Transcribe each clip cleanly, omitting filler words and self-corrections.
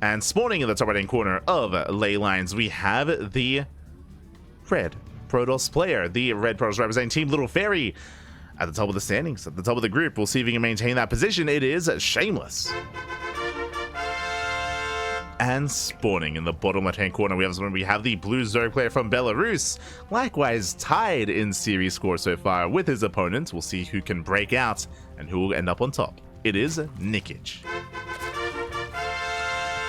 And spawning in the top right hand corner of Ley Lines, we have the red Protoss player. The red Protoss representing Team Little Fairy at the top of the standings, at the top of the group. We'll see if he can maintain that position. It is Shameless. And spawning in the bottom left hand corner, we have the blue Zerg player from Belarus, likewise tied in series score so far with his opponent. We'll see who can break out and who will end up on top. It is Nikich.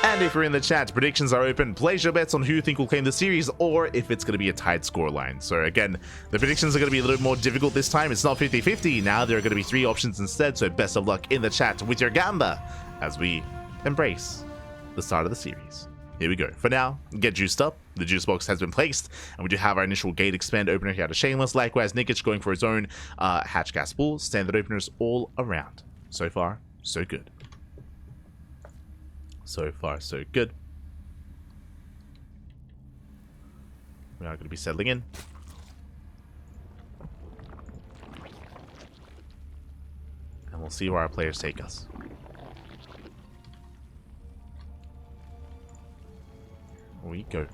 And if you're in the chat, predictions are open. Place your bets on who you think will claim the series or if it's going to be a tied scoreline. So again, the predictions are going to be a little bit more difficult this time. It's not 50-50. Now there are going to be 3 options instead. So best of luck in the chat with your gamba as we embrace the start of the series. Here we go. For now, get juiced up. The juice box has been placed, and we do have our initial gate expand opener here to Shameless. Likewise, Nikich going for his own hatch gas pool. Standard openers all around. So far, so good. So far, so good. We are going to be settling in. And we'll see where our players take us. Here we go.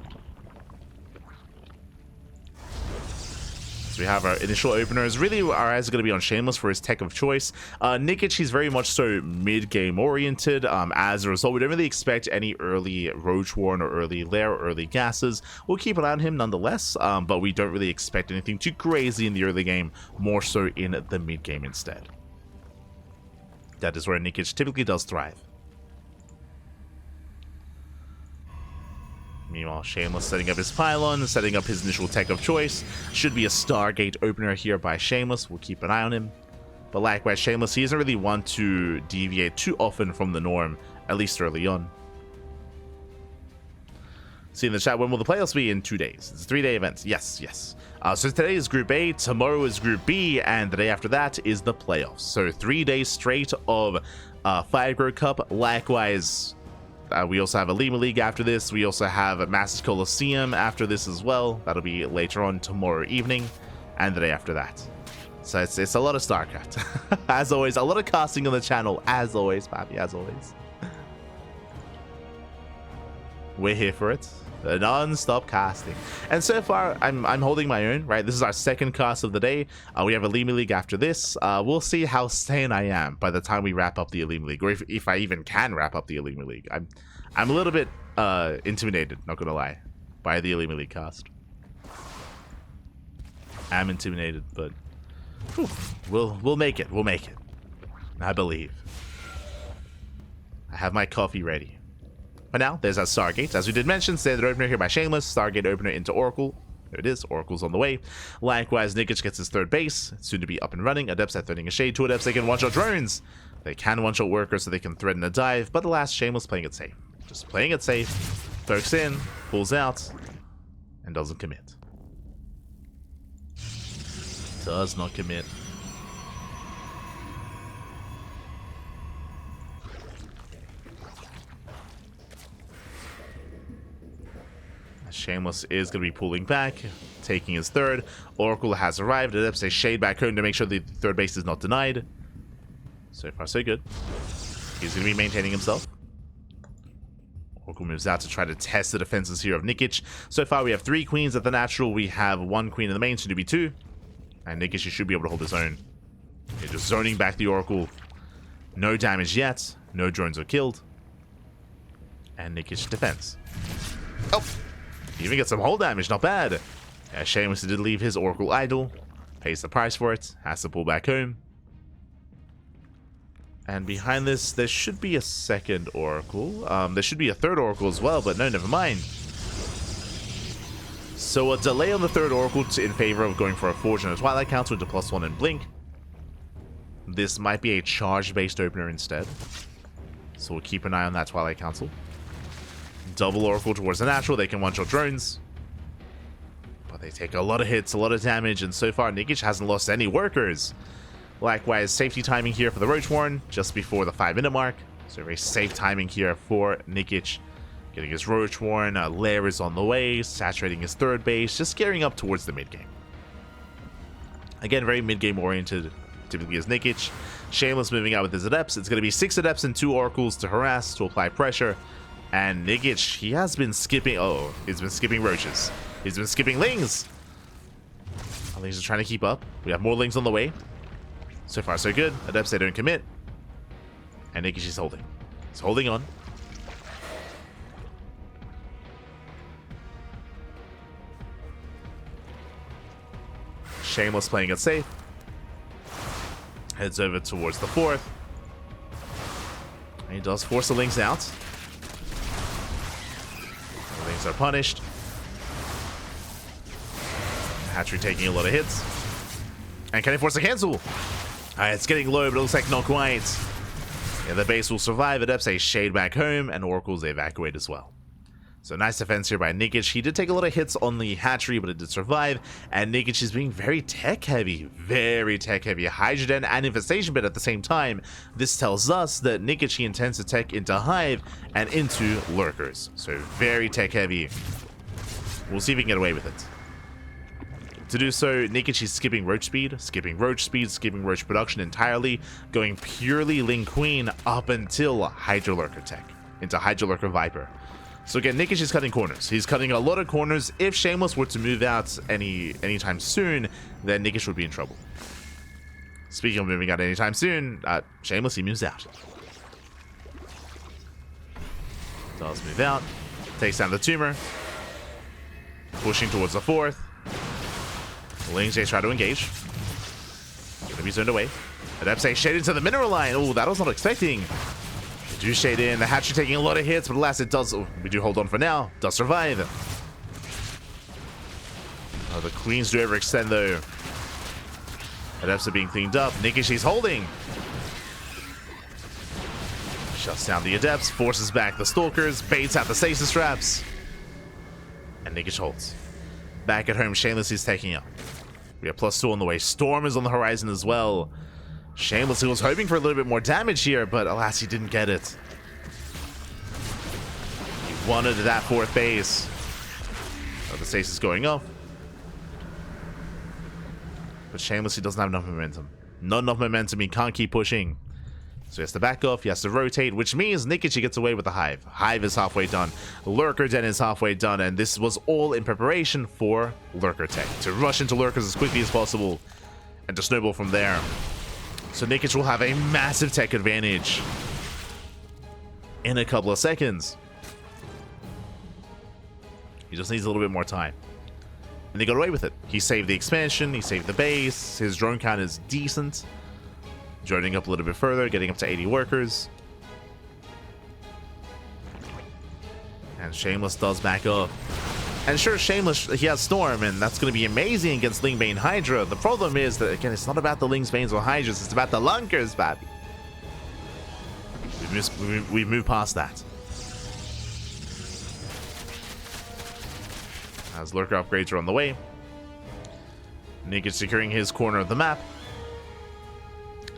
So we have our initial openers. Really, our eyes are going to be on Shameless for his tech of choice. Nikich, he's very much so mid-game oriented. As a result, we don't really expect any early Roach Warren or early Lair or early gases. We'll keep an eye on him nonetheless, but we don't really expect anything too crazy in the early game, more so in the mid-game instead. That is where Nikich typically does thrive. Meanwhile, Shameless setting up his pylon, setting up his initial tech of choice. Should be a Stargate opener here by Shameless. We'll keep an eye on him. But likewise, Shameless, he doesn't really want to deviate too often from the norm, at least early on. See in the chat, when will the playoffs be? In 2 days. It's a 3-day event. Yes, yes. So today is Group A, tomorrow is Group B, and the day after that is the playoffs. So 3 days straight of Firegrow Cup. Likewise, we also have a Lima League after this. We also have a Masters Coliseum after this as well. That'll be later on tomorrow evening and the day after that. So it's a lot of StarCraft. As always, a lot of casting on the channel. As always, Pappy, as always. We're here for it. The non-stop casting. And so far, I'm holding my own, right? This is our second cast of the day. We have a Lima League after this. We'll see how sane I am by the time we wrap up the Lima League, or if I even can wrap up the Lima League. I'm a little bit intimidated, not gonna lie, by the Lima League cast. I'm intimidated, but whew, we'll make it. We'll make it. I believe. I have my coffee ready. But now, there's our Stargate. As we did mention, standard opener here by Shameless. Stargate opener into Oracle. There it is. Oracle's on the way. Likewise, Nikich gets his third base. Soon to be up and running. Adepts are threatening a shade. 2 Adepts, they can one-shot drones. They can one-shot workers so they can threaten a dive. But alas, Shameless playing it safe. Just playing it safe. Pokes in, pulls out, and doesn't commit. Does not commit. Shameless is going to be pulling back, taking his third. Oracle has arrived. Adepts a shade back home to make sure the third base is not denied. So far, so good. He's going to be maintaining himself. Oracle moves out to try to test the defenses here of Nikich. So far, we have 3 queens at the natural. We have 1 queen in the main, soon to be 2. And Nikich should be able to hold his own. He's just zoning back the Oracle. No damage yet. No drones are killed. And Nikich defends. Oh! He even gets some hull damage, not bad. Yeah, Shameless did leave his Oracle idle. Pays the price for it. Has to pull back home. And behind this, there should be a second Oracle. There should be a third Oracle as well, but no, never mind. So a delay on the third Oracle in favor of going for a Forge and a Twilight Council into +1 and Blink. This might be a charge-based opener instead. So we'll keep an eye on that Twilight Council. Double Oracle towards the natural. They can one-shot drones. But they take a lot of hits, a lot of damage, and so far Nikich hasn't lost any workers. Likewise, safety timing here for the Roach Warren, just before the 5-minute mark. So very safe timing here for Nikich. Getting his Roach Warren, Lair is on the way, saturating his third base, just gearing up towards the mid-game. Again, very mid-game oriented, typically as Nikich. Shameless moving out with his Adepts. It's going to be 6 Adepts and 2 Oracles to harass, to apply pressure. And Nikich, he has been skipping... Oh, he's been skipping roaches. He's been skipping lings. Our lings are trying to keep up. We have more lings on the way. So far, so good. Adepts, they don't commit. And Nikich is holding. He's holding on. Shameless playing it safe. Heads over towards the 4th. And he does force the lings out. The lings are punished. Hatchery taking a lot of hits. And can he force a cancel? It's getting low, but it looks like not quite. Yeah, the base will survive. Adepts, they shade back home, and Oracles, they evacuate as well. So nice defense here by Nikich. He did take a lot of hits on the hatchery, but it did survive. And Nikich is being very tech heavy. Very tech heavy. Hydrogen and Infestation Bit at the same time. This tells us that Nikich, he intends to tech into Hive and into Lurkers. So very tech heavy. We'll see if he can get away with it. To do so, Nikich is skipping Roach Speed, skipping Roach Production entirely, going purely Ling Queen up until Hydra Lurker tech, into Hydra Lurker Viper. So again, Nikich is cutting corners. He's cutting a lot of corners. If Shameless were to move out anytime soon, then Nikich would be in trouble. Speaking of moving out anytime soon, Shameless, he moves out. Does move out, takes down the tumor, pushing towards the 4th. Lings, they try to engage. Gonna be zoned away. Adepts, they shade into the mineral line. Oh, that I was not expecting. They do shade in. The hatchery taking a lot of hits, but alas, it does. Oh, we do hold on for now. Does survive. Oh, the queens do overextend though. Adepts are being cleaned up. Nikich, he's holding. Shuts down the adepts, forces back the stalkers, baits out the stasis traps. And Nikich holds. Back at home, Shameless is taking up. We have +2 on the way. Storm is on the horizon as well. Shameless, who was hoping for a little bit more damage here, but alas, he didn't get it. He wanted that 4th base. Oh, the stasis going off. But Shameless, he doesn't have enough momentum. Not enough momentum, he can't keep pushing. So he has to back off, he has to rotate, which means Nikich, he gets away with the Hive. Hive is halfway done. Lurker Den is halfway done, and this was all in preparation for Lurker Tech. To rush into Lurkers as quickly as possible, and to snowball from there. So Nikich will have a massive tech advantage in a couple of seconds. He just needs a little bit more time. And they got away with it. He saved the expansion, he saved the base, his drone count is decent. Joining up a little bit further, getting up to 80 workers. And Shameless does back up. And sure, Shameless, he has Storm, and that's going to be amazing against Lingbane Hydra. The problem is that, again, it's not about the Lings, Banes, or Hydras, it's about the Lunkers, baby. We've moved past that. As Lurker upgrades are on the way. Nikich securing his corner of the map.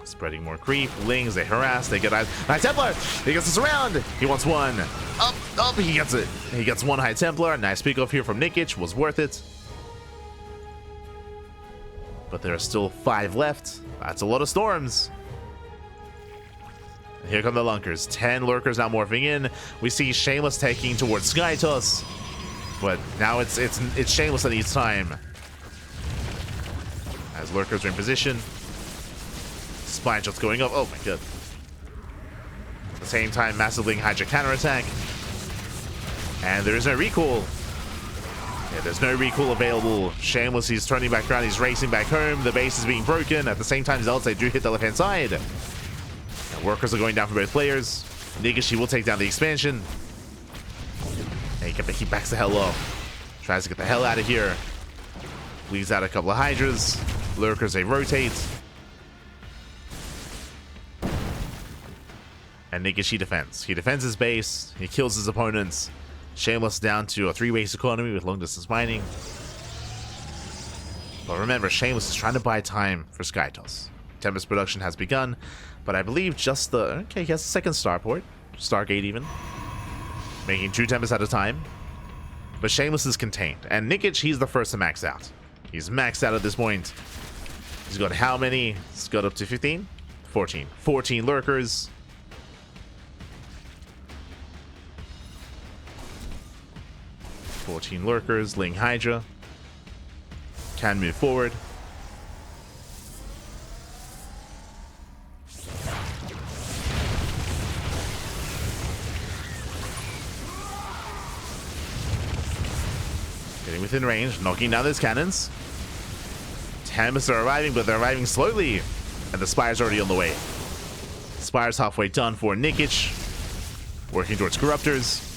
Spreading more creep. Lings, they harass, they get High Templar! He gets us around! He wants one. Up, he gets it. He gets one High Templar. Nice pick off here from Nikich, was worth it. But there are still 5 left. That's a lot of storms. And here come the Lunkers. 10 Lurkers now morphing in. We see Shameless taking towards Skytoss. But now it's Shameless that needs time. As Lurkers are in position. Spine shots going up. Oh my god. At the same time, Massive Ling Hydra counterattack. And there is no recall. Yeah, there's no recall available. Shameless, he's turning back around, he's racing back home. The base is being broken. At the same time, Zealots, they do hit the left-hand side. And workers are going down for both players. Nikich, he will take down the expansion. And he backs the hell off. Tries to get the hell out of here. Leaves out a couple of Hydras. Lurkers, they rotate. And Nikich, he defends. He defends his base. He kills his opponents. Shameless down to a 3-base economy with long-distance mining. But remember, Shameless is trying to buy time for Skytoss. Tempest production has begun, but I believe just the... Okay, he has a second starport. Stargate even. Making 2 Tempests at a time. But Shameless is contained. And Nikich, he's the first to max out. He's maxed out at this point. He's got how many? He's got up to 15? 14. 14 Lurkers. 14 lurkers. Ling Hydra can move forward. Getting within range, knocking down those cannons. Tempests are arriving, but they're arriving slowly. And the Spire's already on the way. Spire's halfway done for Nikich. Working towards Corruptors.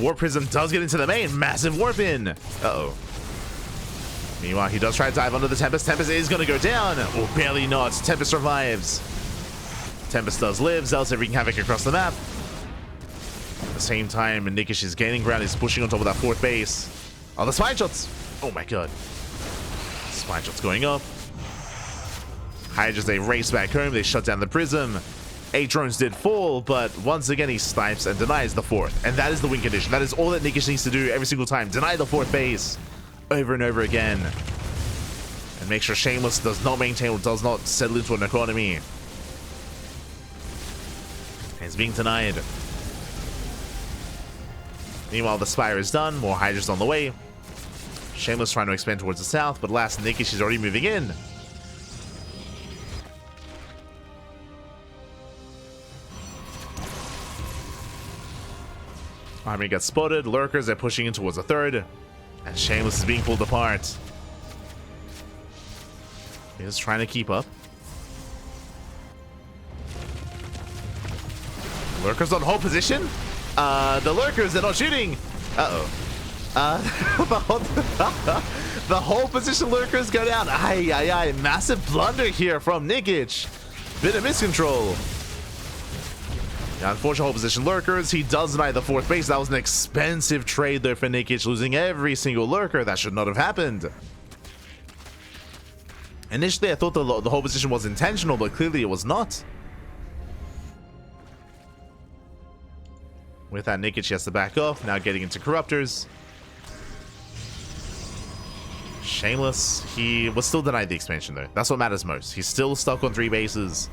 Warp Prism does get into the main. Massive warp in. Uh-oh. Meanwhile, he does try to dive under the Tempest. Tempest is going to go down. Oh, barely not. Tempest survives. Tempest does live. Zealot's wreaking havoc across the map. At the same time, Nikich is gaining ground. He's pushing on top of that 4th base. Oh, the Spine Shots. Oh my god. Spine Shots going up. Hydras, they race back home. They shut down the Prism. 8 drones did fall, but once again he snipes and denies the 4th. And that is the win condition. That is all that Nikich needs to do every single time. Deny the 4th base over and over again. And make sure Shameless does not maintain or does not settle into an economy. He's being denied. Meanwhile, the Spire is done. More Hydras on the way. Shameless trying to expand towards the south, but last Nikich is already moving in. Army gets spotted. Lurkers are pushing in towards the 3rd. And Shameless is being pulled apart. He's trying to keep up. Lurkers on hold position. The Lurkers, they're not shooting. Uh-oh. The whole position Lurkers go down. Aye, aye, aye. Massive blunder here from Nikich. Bit of miscontrol. The unfortunate whole position Lurkers. He does deny the 4th base. That was an expensive trade there for Nikich, losing every single Lurker. That should not have happened. Initially, I thought the whole position was intentional, but clearly it was not. With that, Nikich has to back off. Now getting into Corruptors. Shameless, he was still denied the expansion though. That's what matters most. He's still stuck on 3 bases.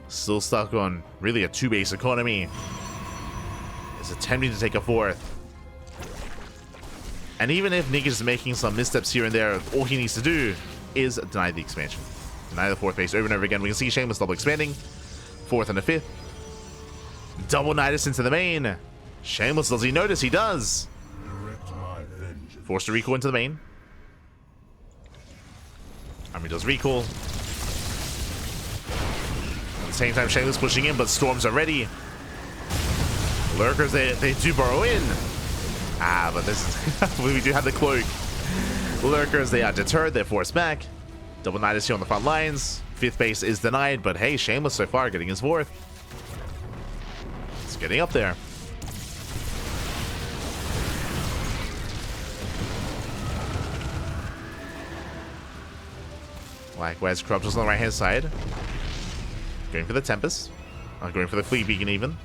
Still stuck on really a 2-base economy. He's attempting to take a 4th. And even if Nikich is making some missteps here and there, all he needs to do is deny the expansion. Deny the 4th base over and over again. We can see Shameless double expanding. 4th and a 5th. Double Nidus into the main. Shameless, does he notice? He does. Forced to recall into the main. Army does recall. At the same time, Shameless pushing in, but Storms are ready. Lurkers, they do burrow in. Ah, but this is we do have the cloak. Lurkers, they are deterred. They're forced back. Double Nidus here on the front lines. 5th base is denied, but hey, Shameless so far getting his 4th. It's getting up there. Likewise, Corruptors on the right-hand side. Going for the Tempest. Going for the Fleet Beacon even.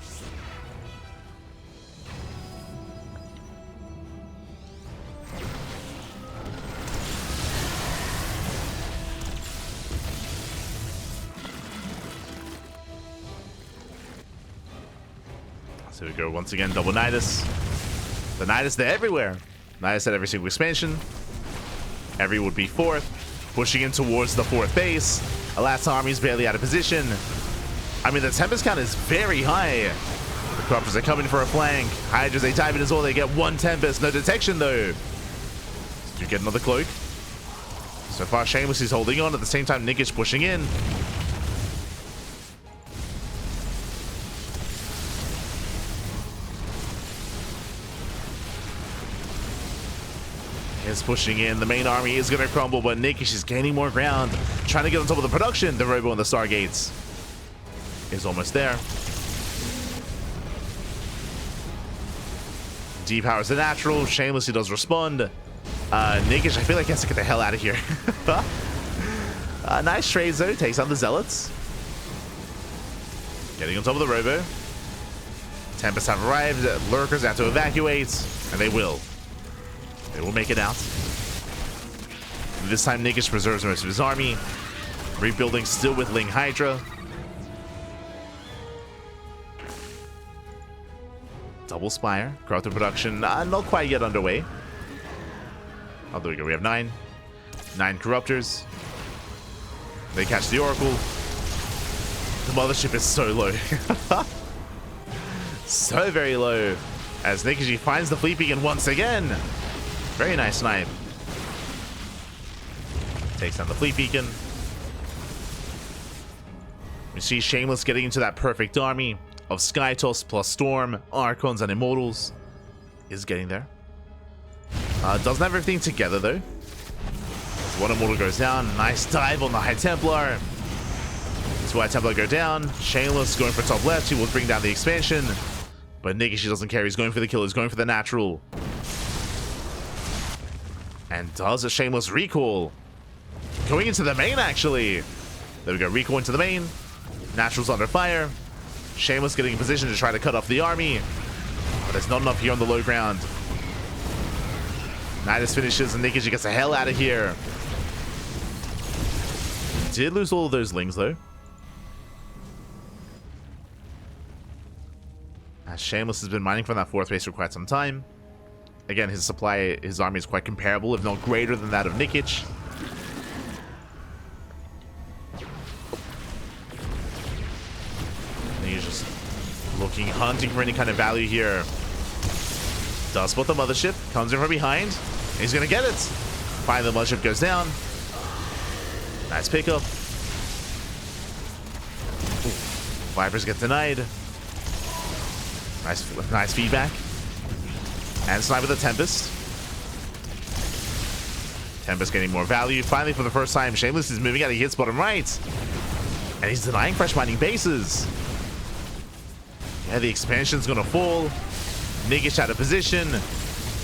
So we go once again, double Nidus. The Nidus, they're everywhere. Nidus at every single expansion. Every would be 4th. Pushing in towards the 4th base. Alas, Army's barely out of position. I mean, the Tempest count is very high. The Corruptors are coming for a flank. Hydras, they dive in as well. They get 1 Tempest. No detection, though. Do get another cloak. So far, Shameless is holding on. At the same time, Nikich pushing in. Is pushing in. The main army is going to crumble, but Nikich is gaining more ground. Trying to get on top of the production. The Robo and the Stargates is almost there. Depowers the natural. Shameless, he does respond. Nikich, I feel like he has to get the hell out of here. Nice trades though. Takes out the Zealots. Getting on top of the Robo. Tempests have arrived. Lurkers have to evacuate. And they will. They will make it out. This time, Nikich preserves most of his army. Rebuilding still with Ling Hydra. Double Spire. Corruptor production not quite yet underway. Oh, there we go. We have 9. 9 Corruptors. They catch the Oracle. The Mothership is so low. So very low. As Nikich finds the Fleet Beacon once again. Very nice snipe. Takes down the Fleet Beacon. We see Shameless getting into that perfect army of Skytoss plus Storm, Archons, and Immortals. Is getting there. Doesn't have everything together though. As one Immortal goes down. Nice dive on the High Templar. 2 High Templar go down. Shameless going for top left. He will bring down the expansion. But Nikich doesn't care. He's going for the kill. He's going for the natural. And does a Shameless recall. Going into the main, actually. There we go. Recall into the main. Natural's under fire. Shameless getting in position to try to cut off the army. But there's not enough here on the low ground. Nidus finishes and Nikich gets the hell out of here. Did lose all of those lings, though. As Shameless has been mining from that 4th base for quite some time. Again, his supply, his army is quite comparable, if not greater than that of Nikich. He's just looking, hunting for any kind of value here. Does spot the Mothership, comes in from behind. He's gonna get it. Finally, the Mothership goes down. Nice pickup. Vipers get denied. Nice feedback. And snipe with the Tempest. Tempest getting more value. Finally, for the first time, Shameless is moving out. He hits bottom right. And he's denying fresh mining bases. Yeah, the expansion's gonna fall. Nikich out of position.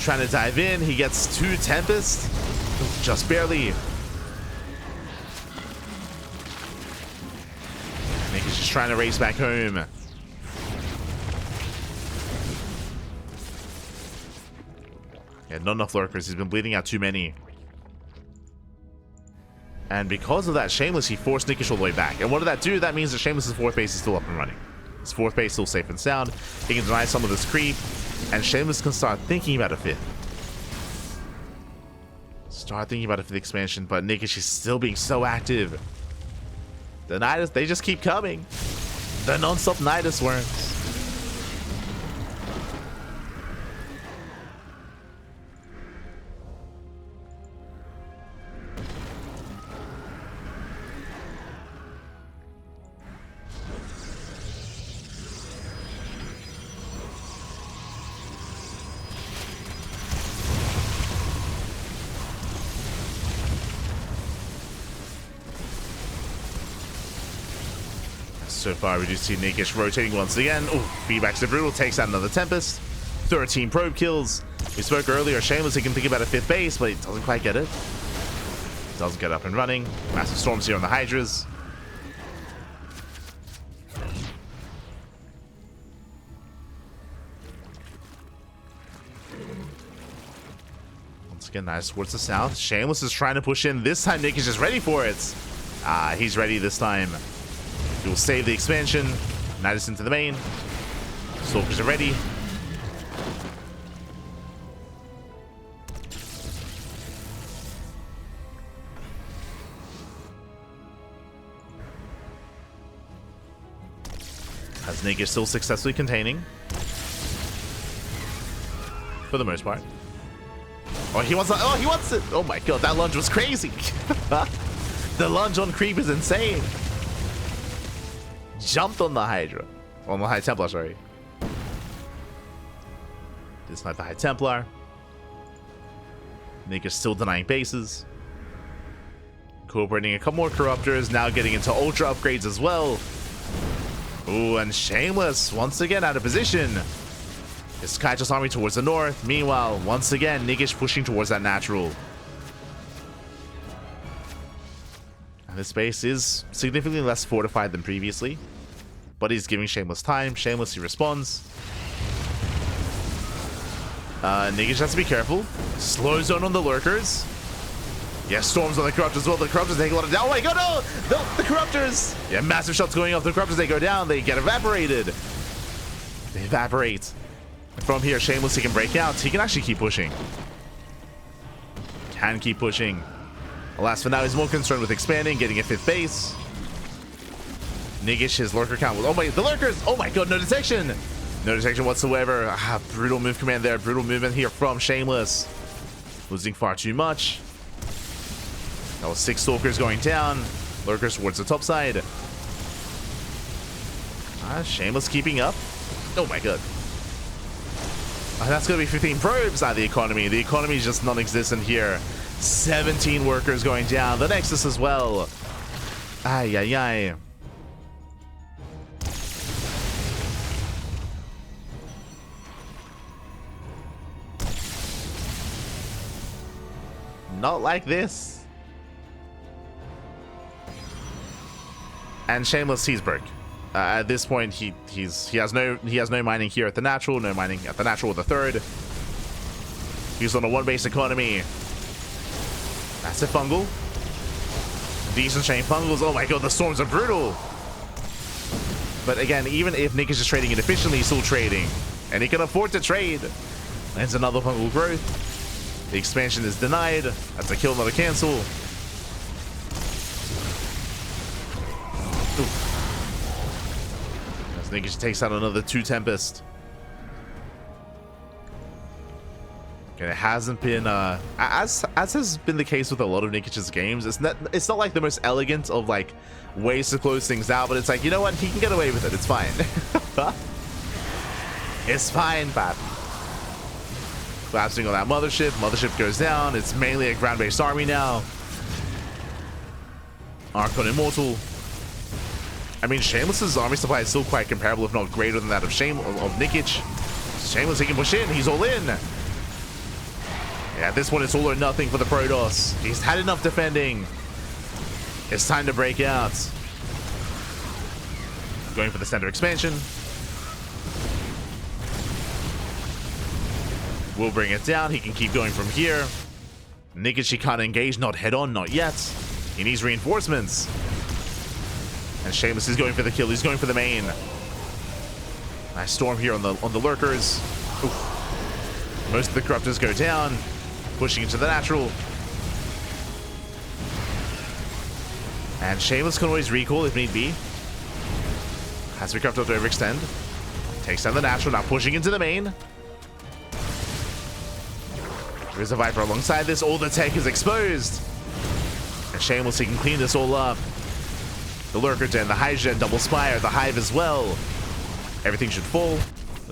Trying to dive in. He gets 2 Tempest. Just barely. Nikich just trying to race back home. Yeah, not enough lurkers. He's been bleeding out too many. And because of that, Shameless, he forced Nikich all the way back. And what did that do? That means that Shameless' 4th base is still up and running. His 4th base still safe and sound. He can deny some of this creep. And Shameless can start thinking about a 5th. Start thinking about a 5th expansion. But Nikich is still being so active. The Nidus, they just keep coming. The non-stop Nidus worms. So far, we do see Nikich rotating once again. Ooh, feedback to Brutal, takes out another Tempest. 13 probe kills. We spoke earlier, Shameless, he can think about a 5th base, but he doesn't quite get it. Doesn't get up and running. Massive storms here on the Hydras. Once again, nice towards the south. Shameless is trying to push in. This time, Nikich is ready for it. He's ready this time. He will save the expansion. Nidus into the main. Stalkers are ready. As Nikich still successfully containing. For the most part. Oh, he wants it. Oh, he wants it. Oh my god, that lunge was crazy. The lunge on creep is insane. Jumped on the Hydra. On the High Templar, sorry. It's not the High Templar. Nikich still denying bases. Cooperating a couple more Corruptors. Now getting into Ultra upgrades as well. Ooh, and Shameless once again out of position. His Skytoss army towards the north. Meanwhile, once again, Nikich pushing towards that natural. And this base is significantly less fortified than previously. But he's giving Shameless time. Shameless, he responds. Nikich has to be careful. Slow zone on the lurkers. Yeah, storms on the Corruptors as well. The Corruptors take a lot of down. Oh my god, no! The Corruptors! Yeah, massive shots going off. The Corruptors, they go down. They get evaporated. They evaporate. From here, Shameless, he can break out. He can actually keep pushing. Can keep pushing. Alas, for now, he's more concerned with expanding, getting a 5th base. Nikich, his lurker count was... Oh my... The lurkers! Oh my god, no detection! No detection whatsoever. Brutal move command there. Brutal movement here from Shameless. Losing far too much. That was 6 stalkers going down. Lurkers towards the top side. Shameless keeping up. Oh my god. That's going to be 15 probes out of the economy. The economy is just non-existent here. 17 workers going down. The Nexus as well. Ay, ay, ay. Not like this. And Shameless, he's broke. At this point, he has no mining here at the natural, no mining at the natural or the third. He's on a 1-base economy. That's a fungal. Decent chain fungals. Oh my god, the storms are brutal. But again, even if Nikich is trading inefficiently, he's still trading. And he can afford to trade. Lands another fungal growth. The expansion is denied. That's a kill, not a cancel. Nikich takes out another 2 Tempest. Okay, it hasn't been as has been the case with a lot of Nikich's games. It's not like the most elegant of like ways to close things out, but it's like, you know what, he can get away with it. It's fine. It's fine, Pat. Collapsing on that mothership. Mothership goes down. It's mainly a ground-based army now. Archon Immortal. I mean, Shameless's army supply is still quite comparable, if not greater than that of Nikich. Shameless, he can push in. He's all in. Yeah, at this one, it's all or nothing for the Protoss. He's had enough defending. It's time to break out. Going for the center expansion. We'll bring it down. He can keep going from here. Nikich, he can't engage. Not head on, not yet. He needs reinforcements. And Shameless is going for the kill. He's going for the main. Nice storm here on the lurkers. Oof. Most of the corruptors go down, pushing into the natural. And Shameless can always recall if need be. Has to be corrupted to overextend. Takes down the natural, now pushing into the main. There's a Viper alongside this. All the tech is exposed. And Shameless, he can clean this all up. The Lurker Den, the Hydra, double Spire, the Hive as well. Everything should fall.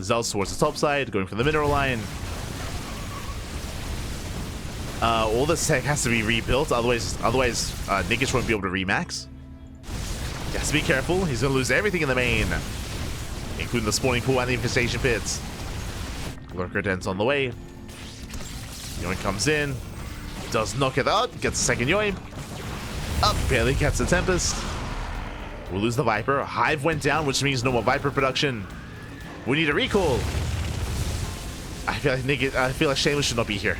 Zealous towards the top side, going for the mineral line. All this tech has to be rebuilt, otherwise Nikich won't be able to remax. He has to be careful. He's going to lose everything in the main, including the spawning pool and the infestation pits. Lurker Den's on the way. Yoink comes in. Does not get out. Gets a second Yoink. Up, barely gets the Tempest. We'll lose the Viper. Hive went down, which means no more Viper production. We need a recall. I feel like Shameless should not be here.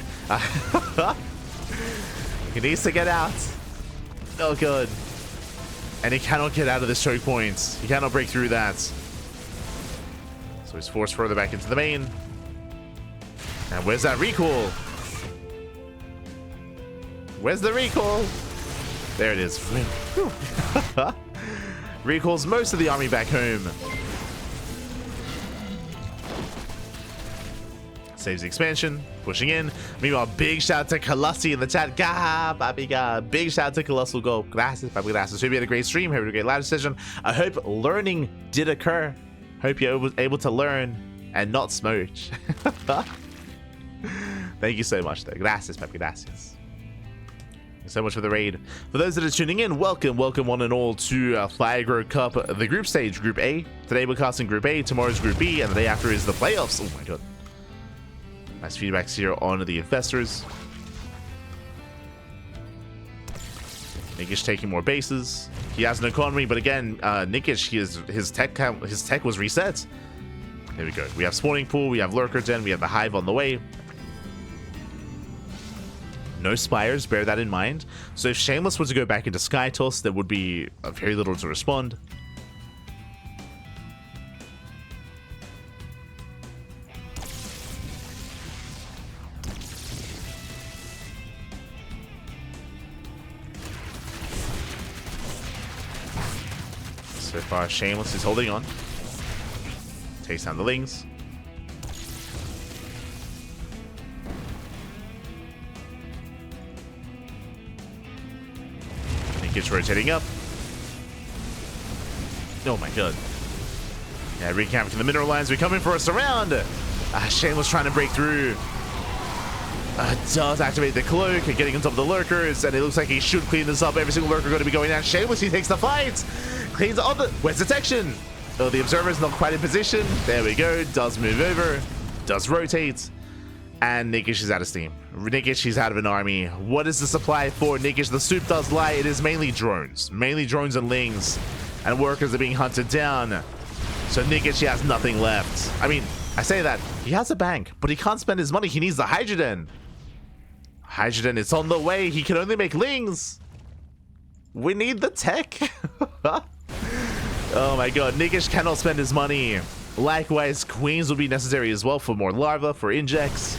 He needs to get out. Oh, good. And he cannot get out of this choke point. He cannot break through that. So he's forced further back into the main. And where's that recall? Where's the recall? There it is. Recalls most of the army back home. Saves the expansion. Pushing in. Meanwhile, big shout out to Colossi in the chat. Gah, papi, gah. Big shout out to Colossal Go. Gracias, papi, gracias. Hope you had a great stream. Hope you had a great live session. I hope learning did occur. Hope you're able to learn and not smooch. Thank you so much, though. Gracias, papi, gracias. So much for the raid. For those that are tuning in, welcome one and all to Fire Cup, the group stage, Group A. Today we're casting Group A, tomorrow's Group B, and the day after is the playoffs. Oh my god. Nice feedbacks here on the Infestors. Nikich taking more bases. He has an economy, but again, Nikich, his tech was reset. There we go. We have Spawning Pool, we have Lurker Den, we have the Hive on the way. No Spires, bear that in mind. So if Shameless were to go back into Sky Toss, there would be very little to respond. So far, Shameless is holding on. Takes down the Lings. Nikich rotating up. Oh my god. Yeah, recapping the mineral lines. We're coming for a surround. Shameless trying to break through. Does activate the cloak, getting on top of the lurkers, and it looks like he should clean this up. Every single lurker going to be going down. Shameless, he takes the fight. Cleans on the... Where's detection? Oh, the observer's not quite in position. There we go. Does move over. Does rotate. And Nikich is out of steam. Nikich, he's out of an army. What is the supply for Nikich? The soup does lie. It is mainly drones. Mainly drones and Lings. And workers are being hunted down. So Nikich, he has nothing left. I mean, I say that. He has a bank, but he can't spend his money. He needs the hydrogen. Hydrogen, it's on the way. He can only make Lings. We need the tech. Oh my god. Nikich cannot spend his money. Likewise, Queens will be necessary as well for more larva, for injects.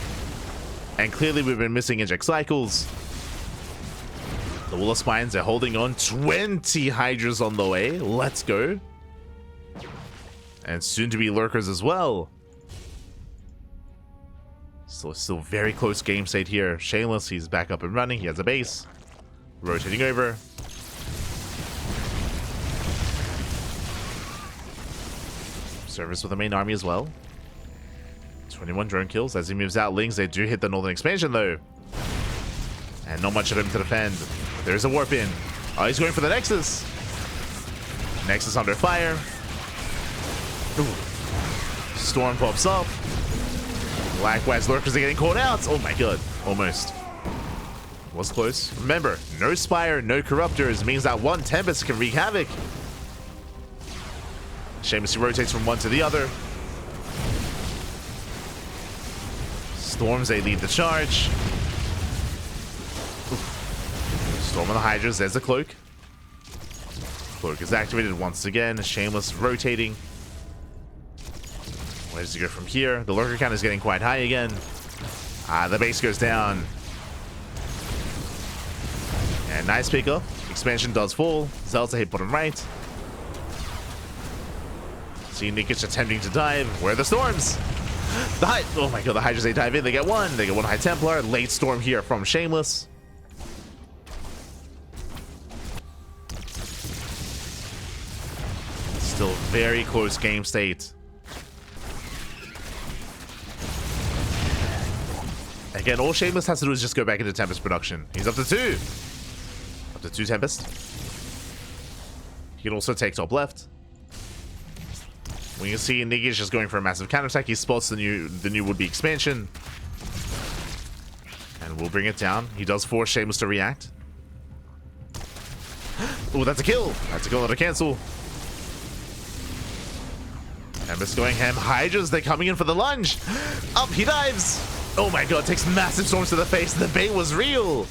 And clearly we've been missing inject cycles. The Wall of Spines are holding on. 20 Hydras on the way. Let's go. And soon to be lurkers as well. So still very close game state here. Shameless, he's back up and running. He has a base. Rotating over. Service with the main army as well. 21 drone kills. As he moves out, Lings, they do hit the northern expansion though. And not much of him to defend. There's a warp in. Oh, he's going for the Nexus. Nexus under fire. Ooh. Storm pops up. Likewise, lurkers are getting caught out. Oh my god. Almost. Was close. Remember, no Spire, no Corruptors means that one Tempest can wreak havoc. Shameless rotates from one to the other. Storms, they lead the charge. Oof. Storm on the Hydras, there's the Cloak. Cloak is activated once again. Shameless rotating. Where does he go from here? The lurker count is getting quite high again. The base goes down. And nice pickup. Expansion does fall. Zelda hit bottom right. See Nikich attempting to dive. Where are the storms? Oh my god, the Hydras, they dive in. They get one. They get one High Templar. Late storm here from Shameless. Still very close game state. Again, all Shameless has to do is just go back into Tempest production. He's up to 2. Up to 2 Tempest. He can also take top left. We can see Nikich just going for a massive counterattack. He spots the new would-be expansion. And we'll bring it down. He does force Shameless to react. Oh, that's a kill. That's a kill, not a cancel. Tempest going ham. Hydras, they're coming in for the lunge. Up, he dives. Oh my god, takes massive storms to the face. The bait was real.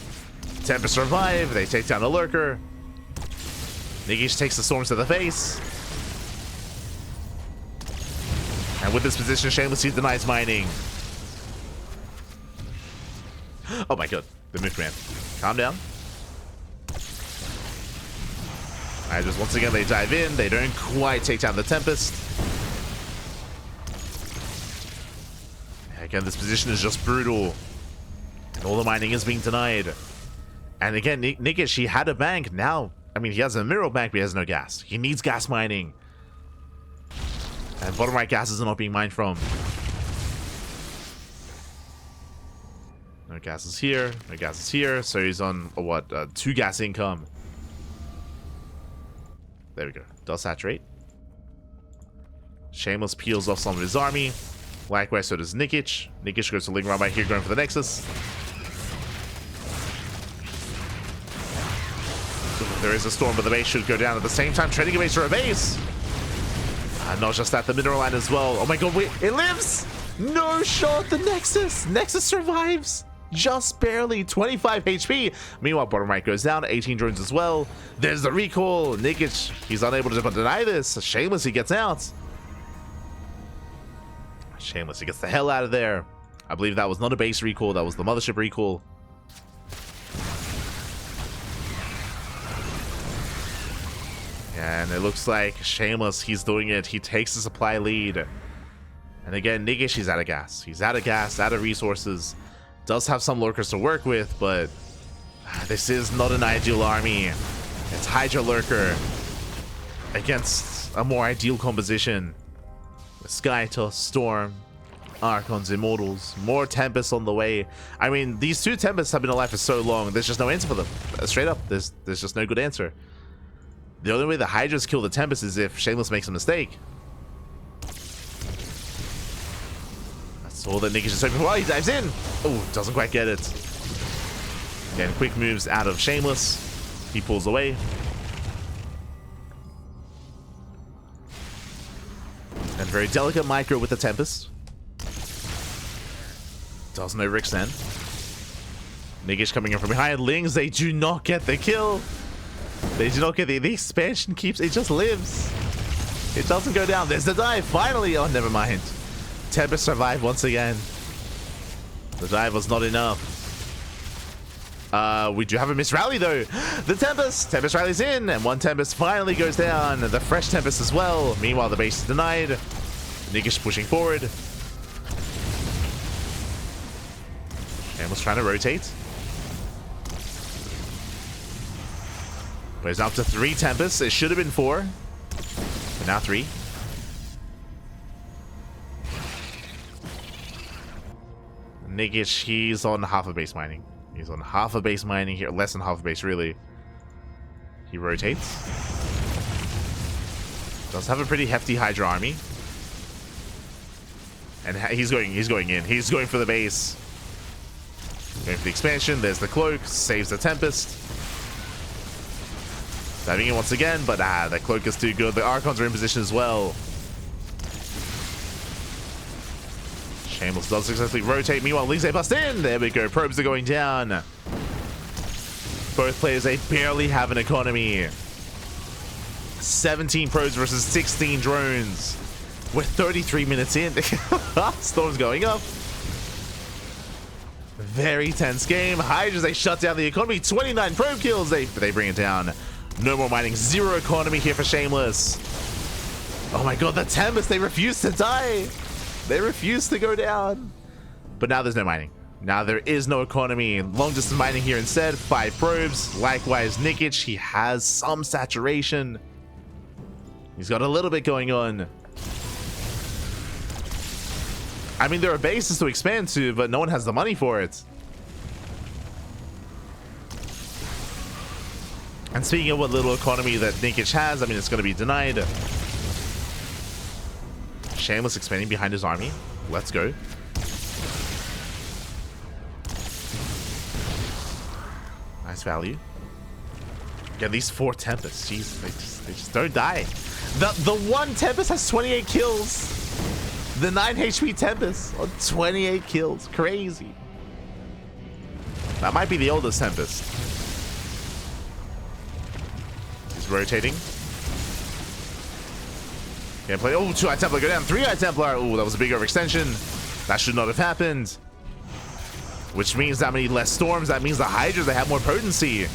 Tempest survive. They take down a lurker. Nikich takes the storms to the face. And with this position, Shameless, he denies mining. Oh my god, the move command. Calm down. Alright, just once again, they dive in. They don't quite take down the Tempest. Again, this position is just brutal. And all the mining is being denied. And again, Nikich, he had a bank. Now, I mean, he has a mineral bank, but he has no gas. He needs gas mining. And bottom right gases are not being mined from. No gases here. No gases here. So he's on, what, 2 gas income. There we go. Does saturate. Shameless peels off some of his army. Likewise, so does Nikich. Nikich goes to Ling right here, going for the Nexus. There is a storm, but the base should go down at the same time. Trading a base for a base. Not just that, the mineral line as well. Oh my god, wait, it lives! No shot, the Nexus! Nexus survives! Just barely, 25 HP. Meanwhile, bottom right goes down, 18 drones as well. There's the recall. Nikich, he's unable to deny this. Shameless, he gets out. Shameless, he gets the hell out of there. I believe that was not a base recall, that was the mothership recall. And it looks like Shameless, he's doing it. He takes the supply lead. And again, Nikich, he's out of gas. He's out of gas, out of resources. Does have some lurkers to work with, but this is not an ideal army. It's Hydra Lurker against a more ideal composition. With Skytos, Storm, Archons, Immortals, more Tempests on the way. I mean, these two Tempests have been alive for so long, there's just no answer for them. Straight up, there's just no good answer. The only way the Hydras kill the Tempest is if Shameless makes a mistake. That's all that Nikich is hoping for. He dives in! Oh, doesn't quite get it. Again, quick moves out of Shameless. He pulls away. And very delicate micro with the Tempest. Doesn't overextend. Nikich coming in from behind. Lings, they do not get the kill. They do not get the expansion keeps, it just lives. It doesn't go down. There's the dive, finally. Oh, never mind. Tempest survived once again. The dive was not enough. We do have a missed rally though. The Tempest rallies in, and one Tempest finally goes down. The fresh Tempest as well. Meanwhile, the base is denied. Nikich pushing forward. Shameless trying to rotate. But it's up to 3 Tempests. It should have been 4. But now 3. Nikich, he's on half a base mining. He's on half a base mining here. Less than half a base, really. He rotates. Does have a pretty hefty Hydra army. And he's going in. He's going for the base. Going for the expansion. There's the cloak. Saves the Tempest. Diving in once again, but the cloak is too good. The Archons are in position as well. Shameless does successfully rotate. Meanwhile, Lings, they bust in. There we go. Probes are going down. Both players, they barely have an economy. 17 probes versus 16 drones. We're 33 minutes in. Storm's going up. Very tense game. Hydras, they shut down the economy. 29 probe kills. They bring it down. No more mining. 0 economy here for Shameless. Oh my god, the Tempest, they refuse to die. They refuse to go down. But now there's no mining. Now there is no economy. Long distance mining here instead. 5 probes. Likewise, Nikich, he has some saturation. He's got a little bit going on. I mean, there are bases to expand to, but no one has the money for it. And speaking of what little economy that Nikich has, I mean, it's going to be denied. Shameless expanding behind his army. Let's go. Nice value. Yeah, these 4 Tempests. Jeez, they just don't die. The one Tempest has 28 kills. The 9 HP Tempest on 28 kills. Crazy. That might be the oldest Tempest. He's rotating. Gameplay. Oh, 2 Eye Templar go down. 3 Eye Templar. Oh, that was a big overextension. That should not have happened. Which means that many less storms. That means the Hydras, they have more potency.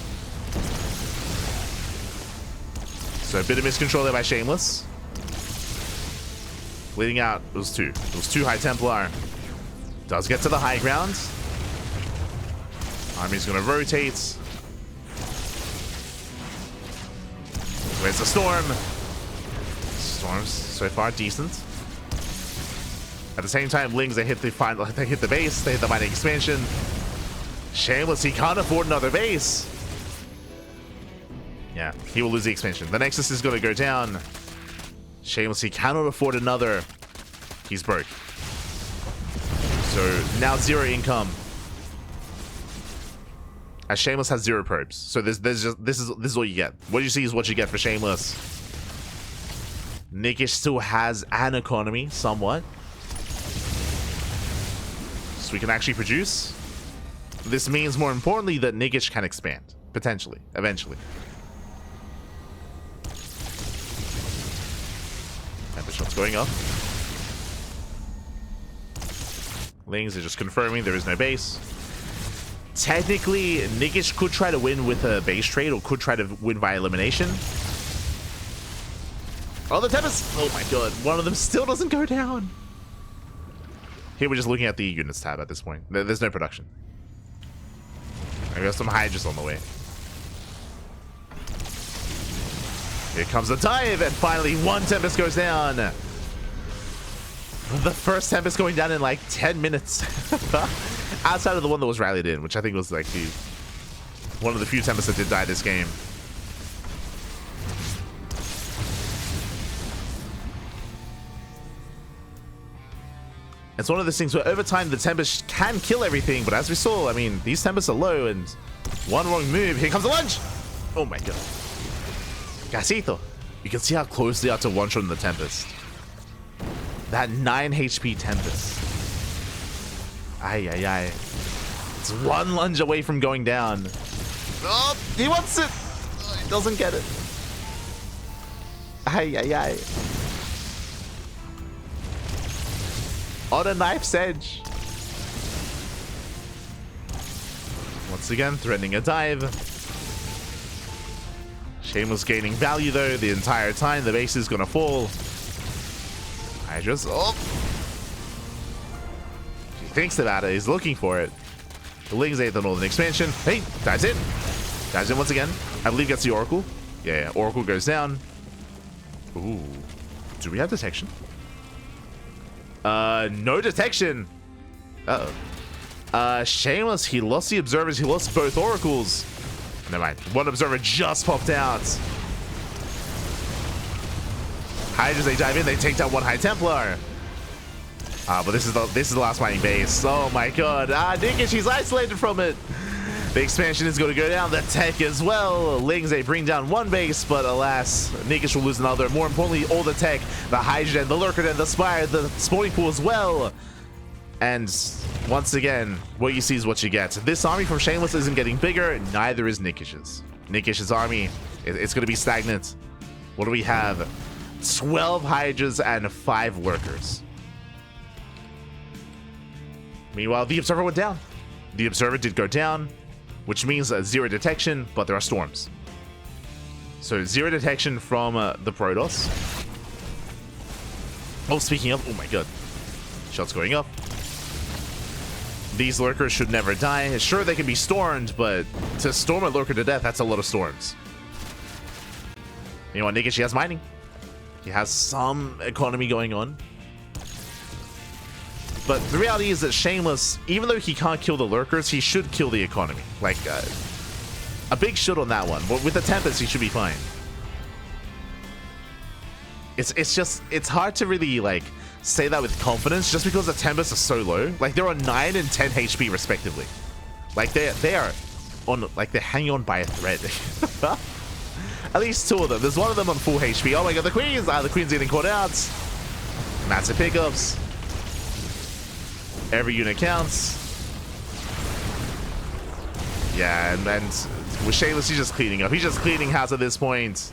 So a bit of miscontrol there by Shameless. Leading out, it was 2. It was 2 High Templar. Does get to the high ground. Army's gonna rotate. Where's the Storm? Storm's so far decent. At the same time, Lings, they hit the base, they hit the mining expansion. Shameless, he can't afford another base. Yeah, he will lose the expansion. The Nexus is gonna go down. Shameless, he cannot afford another. He's broke. So now 0 income. As Shameless has 0 probes. So this is all you get. What you see is what you get for Shameless. Nikich still has an economy, somewhat. So we can actually produce. This means, more importantly, that Nikich can expand. Potentially. Eventually. Tempest shots going up. Lings are just confirming there is no base. Technically, Nikich could try to win with a base trade or could try to win by elimination. Oh, the Tempest! Oh my god, one of them still doesn't go down. Here we're just looking at the units tab at this point. There's no production. I got some Hydras on the way. Here comes the dive, and finally one Tempest goes down. The first Tempest going down in like 10 minutes. Outside of the one that was rallied in, which I think was like one of the few Tempests that did die this game. It's one of those things where over time the Tempest can kill everything, but as we saw, I mean, these Tempests are low, and one wrong move, here comes the lunge! Oh my god. Gasito. You can see how close they are to one-shotting the Tempest. That 9 HP Tempest. Ay, ay, ay. It's one lunge away from going down. Oh, he wants it! Oh, he doesn't get it. Ay, ay, ay. On a knife's edge. Once again, threatening a dive. Shameless gaining value though the entire time. The base is gonna fall. Hydras. Oh! He thinks about it. He's looking for it. The Lings ate the Northern Expansion. Hey! Dives in. Dives in once again. I believe gets the Oracle. Yeah, Oracle goes down. Ooh. Do we have detection? No detection. Uh-oh. Shameless, he lost the observers, he lost both oracles. Never mind. One observer just popped out. Hydras, they dive in, they take down one High Templar. But this is the last mining base. Oh my god. Nikich, he's isolated from it. The expansion is going to go down. The tech as well. Lings, they bring down one base, but alas, Nikich will lose another. More importantly, all the tech, the Hydra, the Lurker, and the Spire, the spawning pool as well. And once again, what you see is what you get. This army from Shameless isn't getting bigger, neither is Nikich's. Nikich's army, it's going to be stagnant. What do we have? 12 Hydras and 5 Lurkers. Meanwhile, the Observer went down. The Observer did go down, which means 0 detection, but there are storms. So 0 detection from the Protoss. Oh, speaking of, oh my god. Shots going up. These Lurkers should never die. Sure, they can be stormed, but to storm a Lurker to death, that's a lot of storms. You know what, Nikich, he has mining. He has some economy going on. But the reality is that Shameless, even though he can't kill the Lurkers, he should kill the economy. Like, a big should on that one. But with the Tempest, he should be fine. It's hard to really, like, say that with confidence just because the Tempests are so low. Like, they're on 9 and 10 HP respectively. Like, they are on, like, they're hanging on by a thread. At least 2 of them. There's one of them on full HP. Oh my god, the Queens! The Queen's getting caught out. Massive pickups. Every unit counts. Yeah, and with Shameless, he's just cleaning up. He's just cleaning house at this point.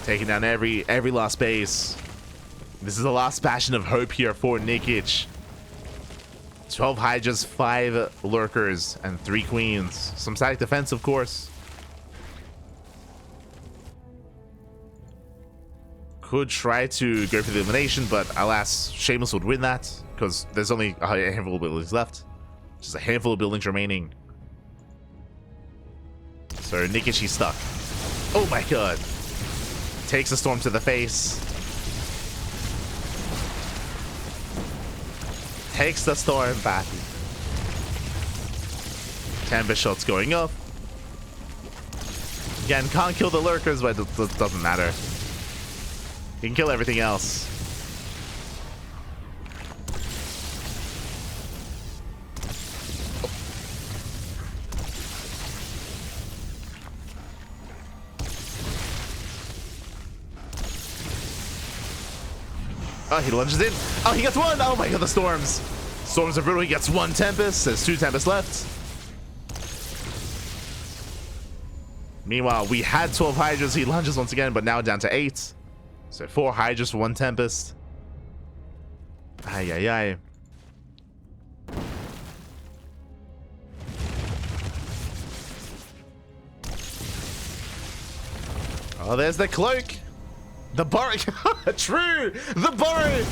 Taking down every last base. This is the last bastion of hope here for Nikich. 12 Hydras, 5 Lurkers, and 3 Queens. Some static defense, of course. Could try to go for the elimination, but alas, Shameless would win that because there's only a handful of buildings left. Just a handful of buildings remaining. So Nikich, he's stuck. Oh my god. Takes a storm to the face. Takes the storm back. Tempest shots going up. Again, can't kill the Lurkers, but it doesn't matter. He can kill everything else. Oh, he lunges in. Oh, he gets one. Oh my god, the storms. Storms are brutal. He gets 1 Tempest. There's 2 Tempests left. Meanwhile, we had 12 Hydras. He lunges once again, but now down to 8. So 4 Hydras for 1 Tempest. Ay, ay, ay. Oh, there's the cloak. The burrow. True. The burrow.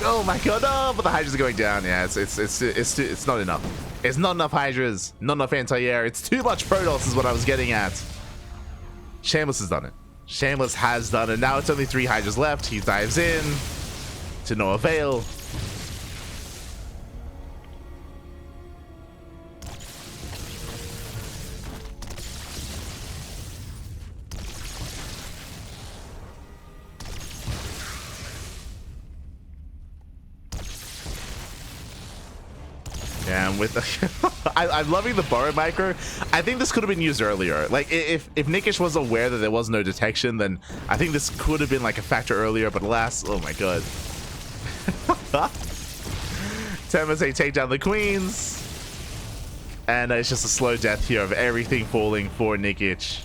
Oh my god, no, but the Hydras are going down. Yeah, it's not enough. It's not enough Hydras, not enough anti-air. It's too much Protoss is what I was getting at. Shameless has done it. Shameless has done it. Now it's only 3 Hydras left. He dives in to no avail. And with the I'm loving the burrow micro. I think this could have been used earlier. Like if Nikich was aware that there was no detection, then I think this could have been like a factor earlier. But alas, oh my god. Temase take down the queens, and it's just a slow death here of everything falling for Nikich.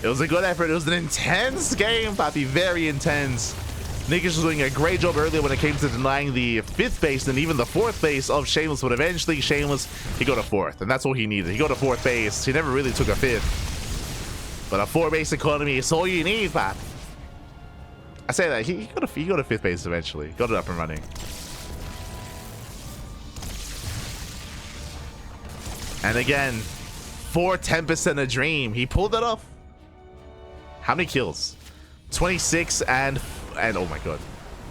It was a good effort. It was an intense game, Papi, very intense. Nikich was doing a great job earlier when it came to denying the 5th base and even the 4th base of Shameless, but eventually Shameless, he got a 4th, and that's all he needed. He got a 4th base. He never really took a 5th. But a 4-base economy is all you need, Pap. I say that, he got a 5th base eventually. Got it up and running. And again, 4-10% a dream. He pulled that off. How many kills? 26 and oh my god,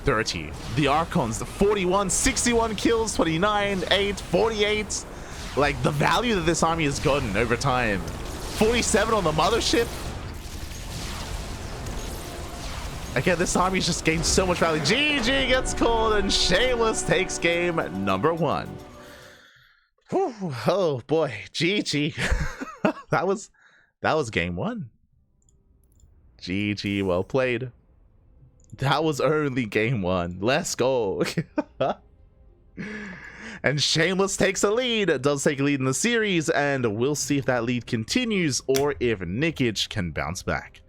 30. The Archons, the 41, 61 kills, 29, 8, 48. Like, the value that this army has gotten over time. 47 on the mothership. Again, this army's just gained so much value. GG gets called and Shameless takes game number 1. Whew, oh boy, GG. that was game 1. GG, well played. That was only game 1. Let's go. And Shameless takes a lead. It does take a lead in the series, and we'll see if that lead continues or if Nikich can bounce back.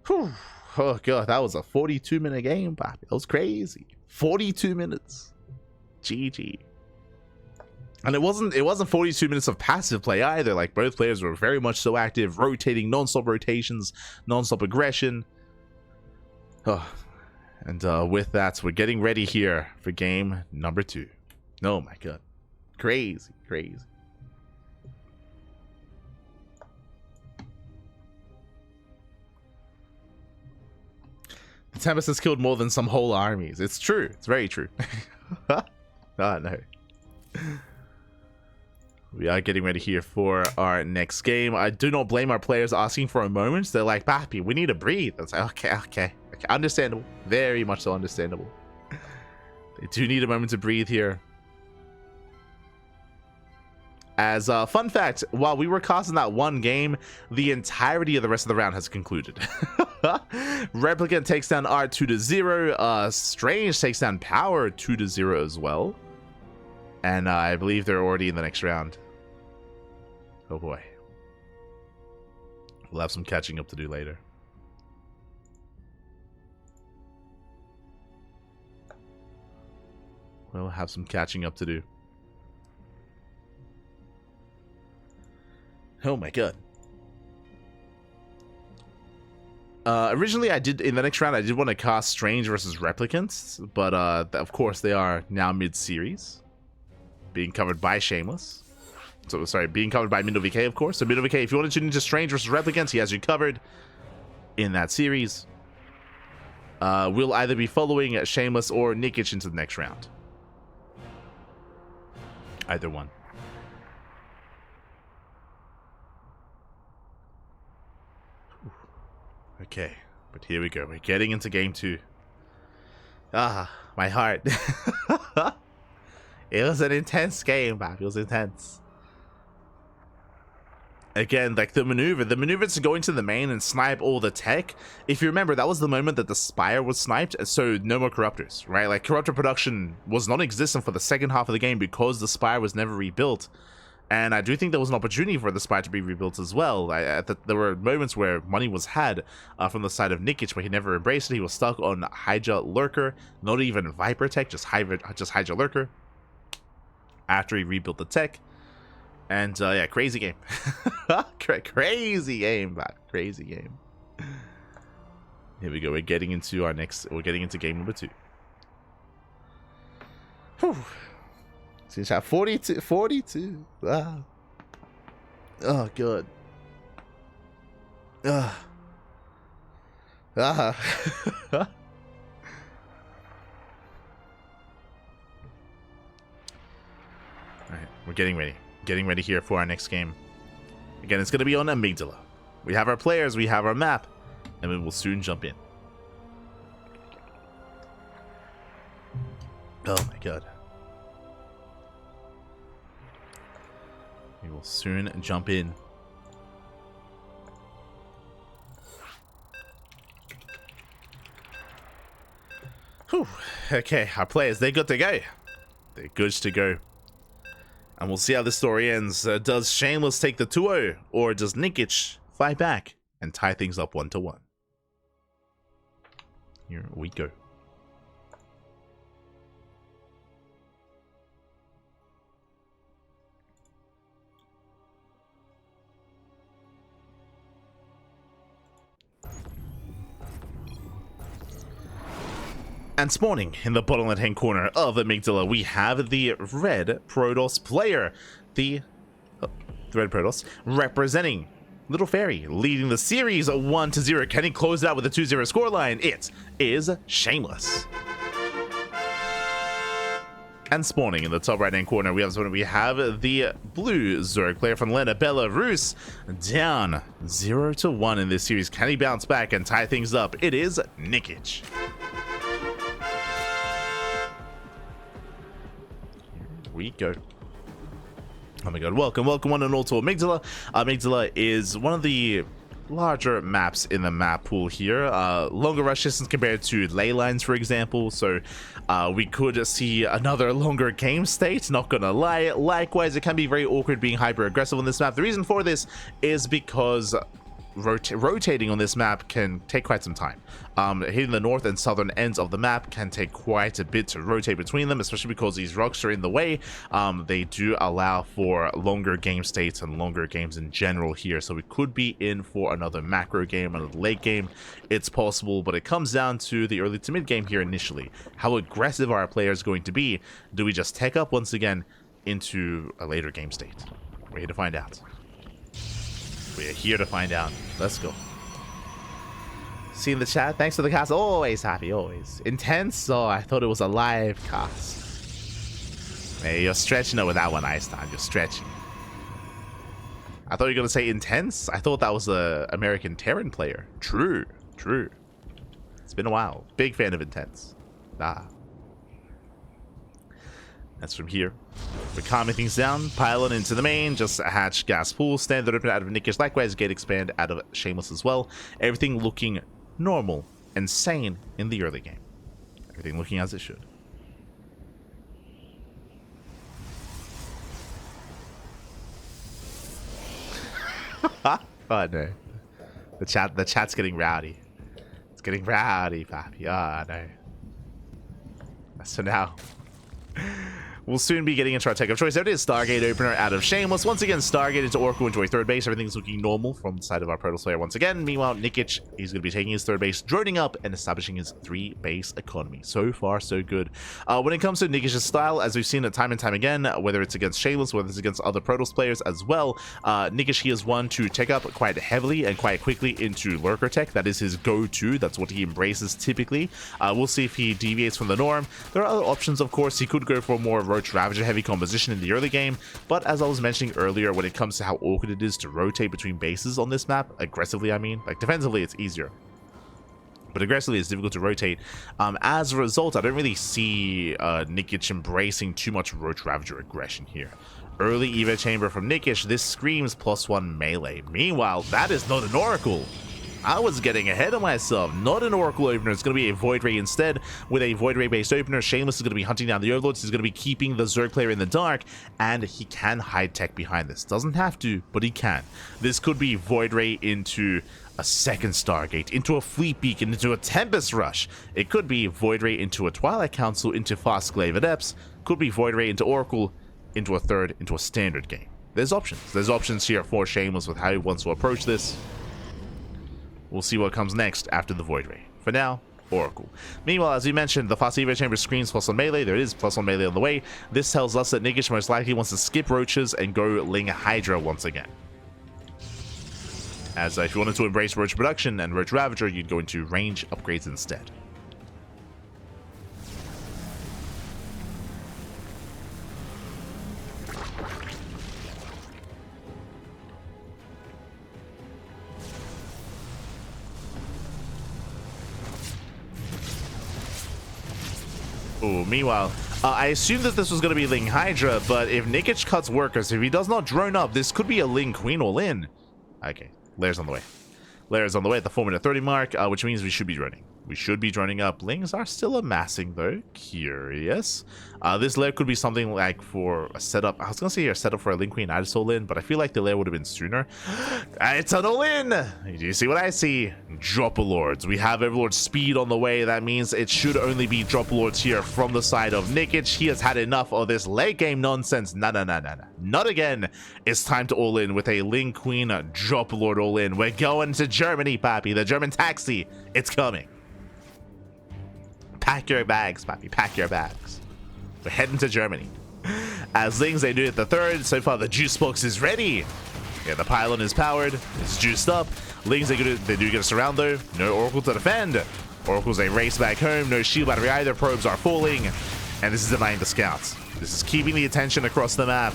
Whew. Oh god, that was a 42-minute game, Papi. That was crazy. 42 minutes. GG. And it wasn't 42 minutes of passive play either. Like, both players were very much so active, rotating, non-stop rotations, non-stop aggression. Oh. And with that, we're getting ready here for game number 2. Oh my god. Crazy, crazy. The Tempest has killed more than some whole armies. It's true. It's very true. Oh no. We are getting ready here for our next game. I do not blame our players asking for a moment. They're like, Papi, we need to breathe. It's like, okay. Understandable. Very much so understandable. They do need a moment to breathe here. As a fun fact, while we were casting that one game, the entirety of the rest of the round has concluded. Replicant takes down R 2-0. Strange takes down Power 2-0 as well. And I believe they're already in the next round. Oh boy. We'll have some catching up to do later. We'll have some catching up to do. Oh my god. Originally, in the next round, I did want to cast Strange versus Replicants, but of course, they are now mid-series. Being covered by Shameless. So, sorry, being covered by MindoVK, of course. So, MindoVK, if you want to tune into Strange versus Replicants, he has you covered in that series. We'll either be following Shameless or Nikich into the next round. Either one. Okay, but here we go. We're getting into game 2. Ah, my heart. It was an intense game, man. It was intense. Again, like the maneuver to go into the main and snipe all the tech. If you remember, that was the moment that the Spire was sniped, so no more Corruptors, right? Like, Corruptor production was non-existent for the second half of the game because the Spire was never rebuilt. And I do think there was an opportunity for the Spire to be rebuilt as well. There were moments where money was had from the side of Nikich, but he never embraced it. He was stuck on Hydra Lurker, not even Viper tech, just Hydra Lurker. After he rebuilt the tech. And yeah, crazy game. Crazy game, man. Crazy game. Here we go. We're getting into game number 2. Whew. Since I 42. Wow. Oh, God. Alright, we're getting ready. Getting ready here for our next game. Again, it's going to be on Amygdala. We have our players, we have our map, and we will soon jump in. Oh my God. We will soon jump in. Whew. Okay, our players, they're good to go. They're good to go. And we'll see how the story ends. Does Shameless take the 2-0, or does Nikich fight back and tie things up 1-1? Here we go. And spawning in the bottom left-hand corner of Amygdala, we have the red Protoss player. The red Protoss representing Little Fairy, leading the series 1-0. Can he close it out with a 2-0 scoreline? It is Shameless. And spawning in the top right-hand corner, we have the blue Zerg player from Lena, Belarus, down 0-1 in this series. Can he bounce back and tie things up? It is Nikich. We go. Oh my God, welcome one and all to Amygdala. Amygdala is one of the larger maps in the map pool here. Longer rush distance compared to ley lines, for example, so we could see another longer game state, not gonna lie. Likewise, it can be very awkward being hyper aggressive on this map. The reason for this is because rotating on this map can take quite some time. Hitting the north and southern ends of the map can take quite a bit to rotate between them, especially because these rocks are in the way. They do allow for longer game states and longer games in general here, so we could be in for another macro game, another late game. It's possible, but it comes down to the early to mid game here initially. How aggressive are our players going to be? Do we just tech up once again into a later game state? We're here to find out. We're here to find out. Let's go. See in the chat, thanks for the cast. Always happy, always. Intense? Oh, I thought it was a live cast. Hey, you're stretching it with that one, Einstein. You're stretching. I thought you were going to say intense. I thought that was the American Terran player. True, true. It's been a while. Big fan of intense. That's from here. We're calming things down, pile on into the main, just a hatch gas pool, standard open out of Nikich, likewise gate expand out of Shameless as well. Everything looking normal and sane in the early game. Everything looking as it should. Oh no. The chat's getting rowdy. It's getting rowdy, papi. Oh no. So now we'll soon be getting into our tech of choice. There it is, Stargate opener out of Shameless. Once again, Stargate into Oracle into a third base. Everything's looking normal from the side of our Protoss player once again. Meanwhile, Nikich, he's going to be taking his third base, droning up and establishing his 3-base economy. So far, so good. When it comes to Nikich's style, as we've seen it time and time again, whether it's against Shameless, whether it's against other Protoss players as well, Nikich, he is one to tech up quite heavily and quite quickly into Lurker tech. That is his go-to. That's what he embraces typically. We'll see if he deviates from the norm. There are other options, of course. He could go for a more Roach Ravager heavy composition in the early game, but as I was mentioning earlier, when it comes to how awkward it is to rotate between bases on this map, aggressively I mean, like defensively it's easier, but aggressively it's difficult to rotate. As a result, I don't really see Nikich embracing too much Roach Ravager aggression here. Early Evo Chamber from Nikich, this screams +1 melee. Meanwhile, that is not an Oracle. I was getting ahead of myself. Not an Oracle opener. It's going to be a Void Ray instead. With a Void Ray based opener, Shameless is going to be hunting down the Overlords. He's going to be keeping the Zerg player in the dark, and he can hide tech behind this. Doesn't have to, but he can. This could be Void Ray into a second Stargate, into a Fleet Beacon, into a Tempest Rush. It could be Void Ray into a Twilight Council, into Fast Glaive Adepts. Could be Void Ray into Oracle, into a third, into a standard game. There's options. There's options here for Shameless with how he wants to approach this. We'll see what comes next after the Void Ray. for now, Oracle. Meanwhile, as we mentioned, the fast evo chamber screens +1 melee. There is +1 melee on the way. This tells us that Nikich most likely wants to skip roaches and go Ling Hydra once again. As if you wanted to embrace roach production and roach ravager, you'd go into range upgrades instead. Ooh, meanwhile, I assumed that this was going to be Ling Hydra, but if Nikich cuts workers, if he does not drone up, this could be a Ling Queen all in. Okay, Lair's on the way. Lair's on the way at the 4-minute 30 mark, which means we should be droning. We should be droning up. Lings are still amassing, though. Curious. This lair could be something like for a setup. I was going to say a setup for a Ling Queen Iris all-in, but I feel like the lair would have been sooner. It's an all-in! Do you see what I see? Dropper-lords. We have Overlord speed on the way. That means it should only be Dropper-lords here from the side of Nikich. He has had enough of this late game nonsense. No. Not again. It's time to all-in with a Ling Queen Dropper-lord all-in. We're going to Germany, papi. The German taxi. It's coming. Pack your bags, papi. Pack your bags. We're heading to Germany. As Lings, they do it the third. So far, the juice box is ready. Yeah, the pylon is powered. It's juiced up. Lings, they do get us around, though. No Oracle to defend. Oracle's a race back home. No shield battery either. Probes are falling. And this is denying the scouts. This is keeping the attention across the map.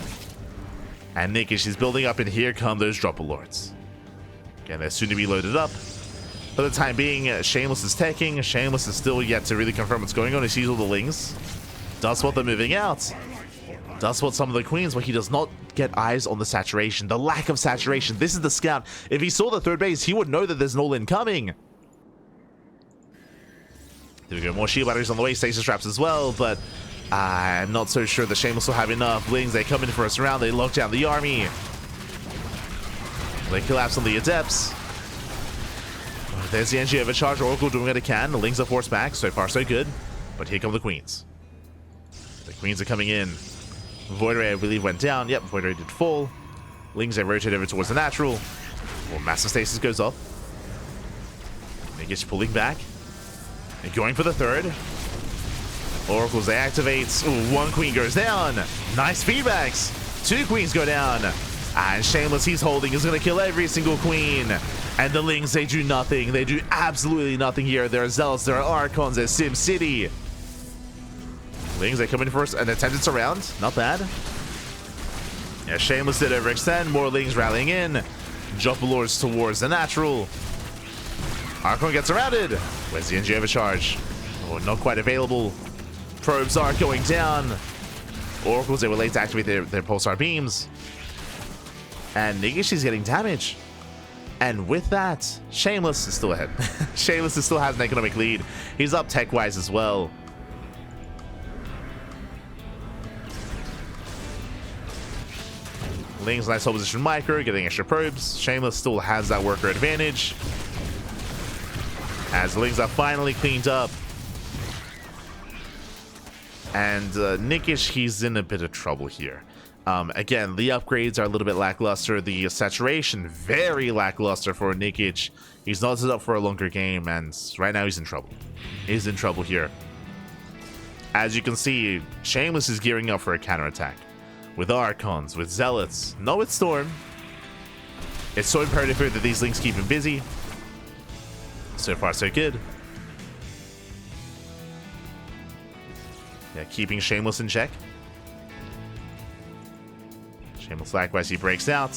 And Nikich is building up, and here come those Dropper Lords. Again, they're soon to be loaded up. For the time being, Shameless is teching. Shameless is still yet to really confirm what's going on. He sees all the Lings. Does spot them moving out. Does spot some of the Queens, but he does not get eyes on the saturation. The lack of saturation. This is the scout. If he saw the third base, he would know that there's an all-in coming. There we go. More shield batteries on the way. Stasis traps as well, but I'm not so sure the Shameless will have enough. Lings, they come in for a surround. They lock down the army. They collapse on the Adepts. There's the NG overcharge. Oracle doing what it can. The Lings are forced back. So far, so good. But here come the Queens. The Queens are coming in. Void Ray, I believe, went down. Yep, Void Ray did fall. Lings, they rotate over towards the natural. Well, Master Stasis goes off. Nikich pulling back. And going for the third. Oracles, they activate. Ooh, one Queen goes down. Nice feedbacks. Two Queens go down. And Shameless, he's holding, is going to kill every single Queen. And the Lings, they do nothing. They do absolutely nothing here. There are Zealots, there are Archons, there's Sim City. Lings, they come in first and attempt it around. Not bad. Yeah, Shameless did overextend. More Lings rallying in. Dropper Lords towards the natural. Archon gets surrounded. Where's the NG overcharge? Oh, not quite available. Probes are going down. Oracles, they were late to activate their pulsar beams. And Nikich is getting damage. And with that, Shameless is still ahead. Shameless still has an economic lead. He's up tech-wise as well. Lings, nice hold position micro, getting extra probes. Shameless still has that worker advantage. As the Lings are finally cleaned up. And Nikich, he's in a bit of trouble here. Again, the upgrades are a little bit lackluster. The saturation, very lackluster for Nikich. He's not set up for a longer game, and right now he's in trouble. He's in trouble here. As you can see, Shameless is gearing up for a counterattack. With Archons, with Zealots, not with Storm. It's so imperative here that these Lings keep him busy. So far, so good. Yeah, keeping Shameless in check. Shameless likewise, he breaks out.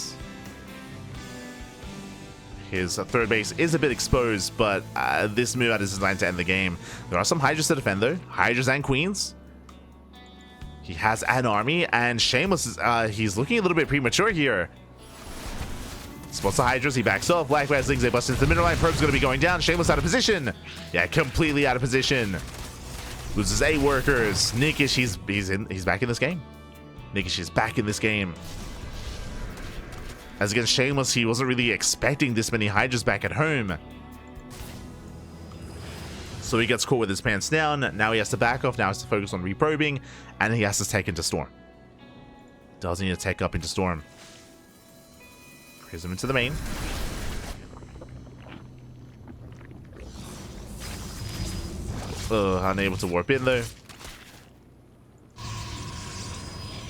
His third base is a bit exposed, but this move out is designed to end the game. There are some Hydras to defend though. Hydras and Queens. He has an army, and Shameless is he's looking a little bit premature here. Spots the Hydras, he backs off. Likewise, Lings, they bust into the middle line. Probe's gonna be going down. Shameless out of position. Yeah, completely out of position. Loses 8 workers. Nikich, he's back in this game. Nikich is back in this game. As against Shameless, he wasn't really expecting this many Hydras back at home. So he gets caught with his pants down. Now he has to back off. Now he has to focus on reprobing. And he has to tech into Storm. Does need to tech up into Storm. Prism into the main. Unable to warp in though.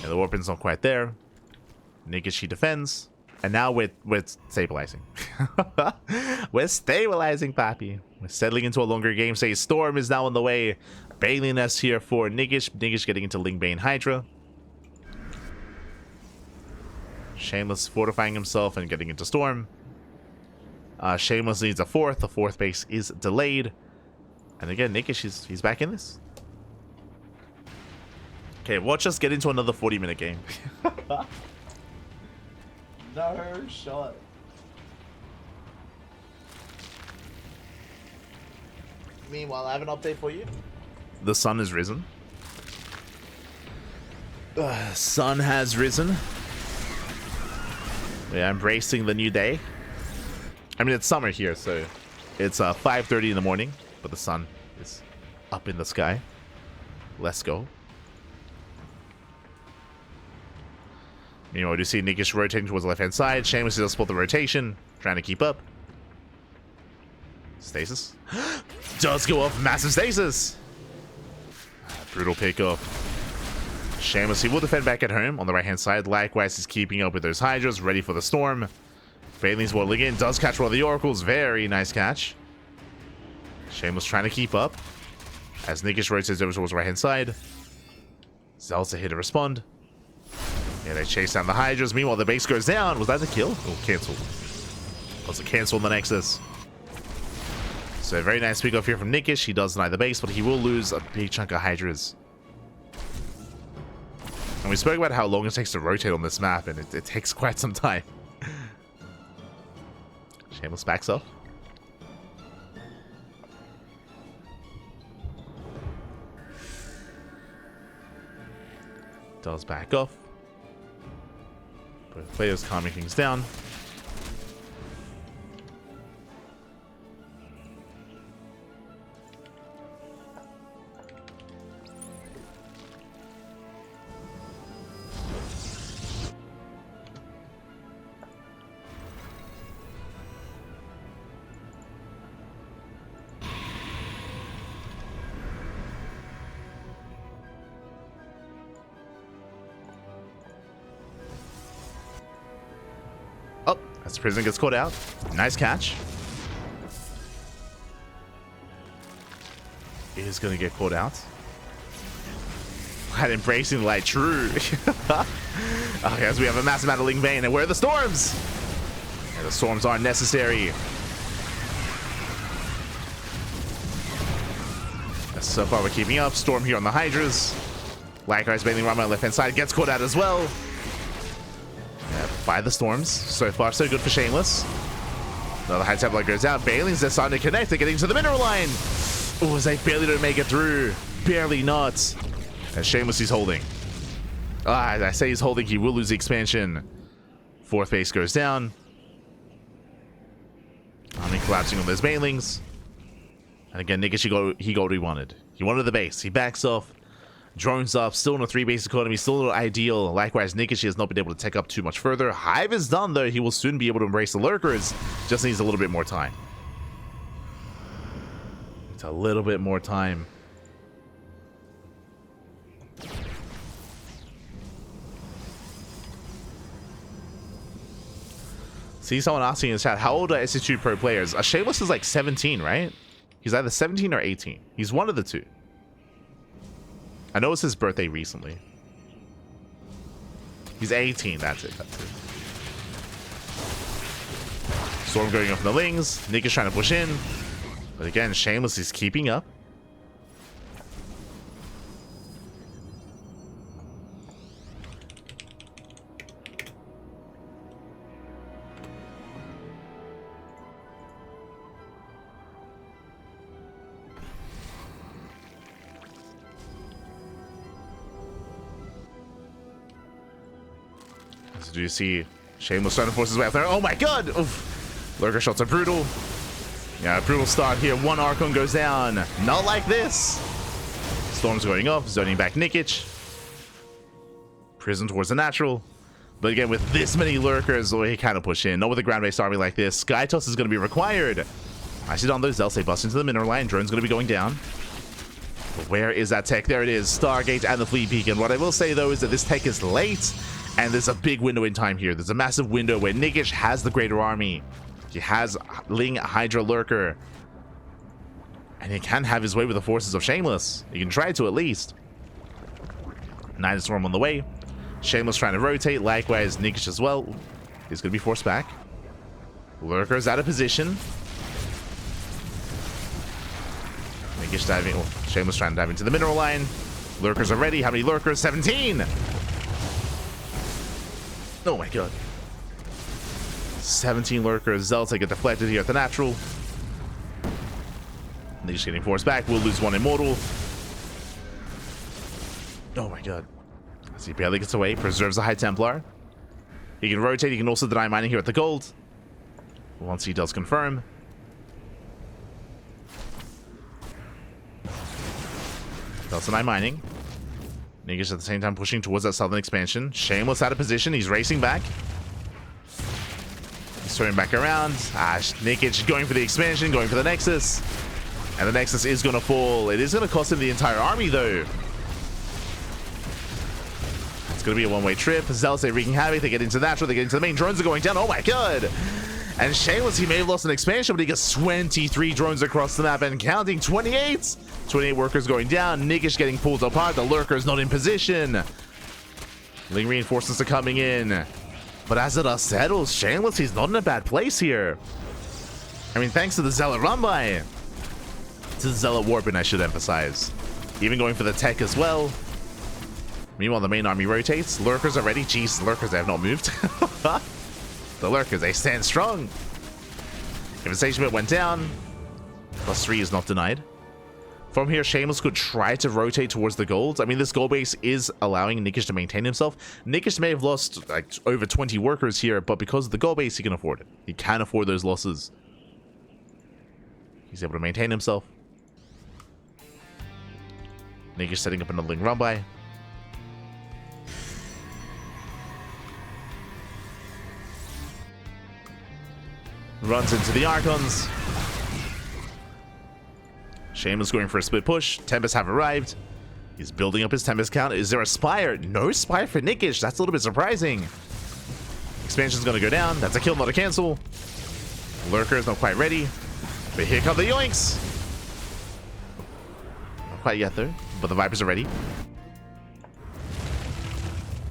Yeah, the warp in's not quite there. Nikich, he defends. And now we're stabilizing. We're stabilizing, Papi. We're settling into a longer game. Say Storm is now on the way. Baneling us here for Nikich. Nikich getting into Ling Bane Hydra. Shameless fortifying himself and getting into Storm. Shameless needs a fourth. The fourth base is delayed. And again, Nikich, he's back in this. Okay, watch us get into another 40-minute game. No shot. Meanwhile, I have an update for you. The sun has risen. Sun has risen. Yeah, embracing the new day. I mean, it's summer here, so it's 5:30 in the morning, but the sun is up in the sky. Let's go. Meanwhile, you see Nikich rotating towards the left-hand side. Shameless does support the rotation, trying to keep up. Stasis. Does go off. Massive stasis. Brutal pickup. Shameless, he will defend back at home on the right-hand side. Likewise, he's keeping up with those Hydras, ready for the Storm. Bailey's waddling in. Does catch one of the Oracles. Very nice catch. Shameless trying to keep up. As Nikich rotates over towards the right-hand side. Zelsa here to respond. Yeah, they chase down the Hydras. Meanwhile, the base goes down. Was that the kill? Oh, cancel. Was it cancel on the Nexus? So, very nice pick off here from Nikich. He does deny the base, but he will lose a big chunk of Hydras. And we spoke about how long it takes to rotate on this map, and it takes quite some time. Shameless backs off. Does back off. Both players calming things down. As the prison gets caught out. Nice catch. He is going to get caught out. And embracing like true. Okay, as we have a massive amount of Ling Bane. And where are the storms? Yeah, the storms aren't necessary. So far we're keeping up. Storm here on the Hydras. Likewise, Baneling right on the left-hand side. Gets caught out as well. By the storms. So far, so good for Shameless. Another High Templar goes out. Bailing's just starting to connect. They're getting to the mineral line. Oh, as they barely don't make it through. Barely not. And Shameless is holding. As I say he's holding, he will lose the expansion. Fourth base goes down. Army collapsing on those Bailings. And again, Nikich, he got what he wanted. He wanted the base. He backs off. Drones up, still in a 3-base economy, still not ideal. Likewise, Nikich has not been able to take up too much further. Hive is done, though. He will soon be able to embrace the lurkers. Just needs a little bit more time. It's a little bit more time. See someone asking in the chat, how old are SC2 Pro players? Shameless is like 17, right? He's either 17 or 18. He's one of the two. I know it's his birthday recently. He's 18, that's it, that's it. Storm going off the Lings. Nick is trying to push in. But again, Shameless is keeping up. Do you see Shameless trying to force his way out there? Oh my god! Oof. Lurker shots are brutal. Yeah, brutal start here. One Archon goes down. Not like this. Storm's going off, zoning back Nikich. Prison towards the natural. But again, with this many lurkers, he kind of push in. Not with a ground-based army like this. Sky Toss is going to be required. I see on those Zelsa bust into the mineral line. Drone's going to be going down. But where is that tech? There it is. Stargate and the Fleet Beacon. What I will say, though, is that this tech is late, and there's a big window in time here. There's a massive window where Nikich has the greater army. He has Ling Hydra Lurker. And he can have his way with the forces of Shameless. He can try to, at least. Night Storm on the way. Shameless trying to rotate. Likewise, Nikich as well. He's going to be forced back. Lurker's out of position. Nikich diving. Oh, Shameless trying to dive into the mineral line. Lurkers are ready. How many lurkers? 17! Oh my god. 17 lurkers. Zelta get deflected here at the natural. Nikich getting forced back. We'll lose one immortal. Oh my god. As he barely gets away. Preserves the High Templar. He can rotate. He can also deny mining here at the gold. Once he does confirm. Does deny mining. Nikich at the same time pushing towards that southern expansion. Shameless out of position. He's racing back. He's turning back around. Nikich going for the expansion, going for the Nexus. And the Nexus is going to fall. It is going to cost him the entire army, though. It's going to be a one-way trip. Zelta wreaking havoc. They get into natural. They get into the main. Drones are going down. Oh my god. And Shameless, he may have lost an expansion, but he gets 23 drones across the map and counting. 28. 28 workers going down. Nikich getting pulled apart. The Lurker's not in position. Ling reinforcements are coming in. But as it dust settles, Shameless, he's not in a bad place here. I mean, thanks to the Zealot run-by. To the Zealot Warping, I should emphasize. Even going for the tech as well. Meanwhile, the main army rotates. Lurkers are ready. Jeez, Lurkers, they have not moved. The Lurkers, they stand strong. Infestation bit went down. +3 is not denied. From here, Shameless could try to rotate towards the gold. I mean, this gold base is allowing Nikich to maintain himself. Nikich may have lost like over 20 workers here, but because of the gold base, he can afford it. He can afford those losses. He's able to maintain himself. Nikich setting up another Ling run-by. Runs into the Archons. Shameless going for a split push. Tempest have arrived. He's building up his Tempest count. Is there a Spire? No Spire for Nikich. That's a little bit surprising. Expansion's going to go down. That's a kill, not a cancel. Lurker is not quite ready. But here come the Yoinks. Not quite yet, though. But the Vipers are ready.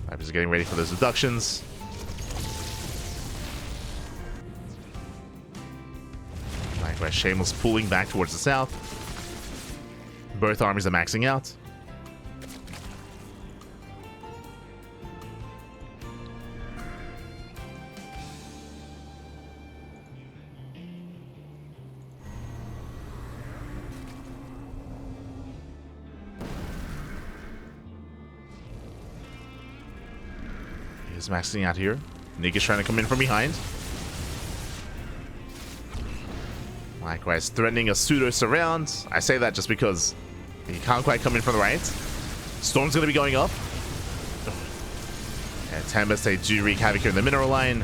Vipers are getting ready for those abductions. Likewise, Shameless pulling back towards the south. Both armies are maxing out. He's maxing out here. Nikich trying to come in from behind. Likewise, threatening a pseudo surround. I say that just because he can't quite come in from the right. Storm's going to be going up. And Tempest, they do wreak havoc here in the mineral line.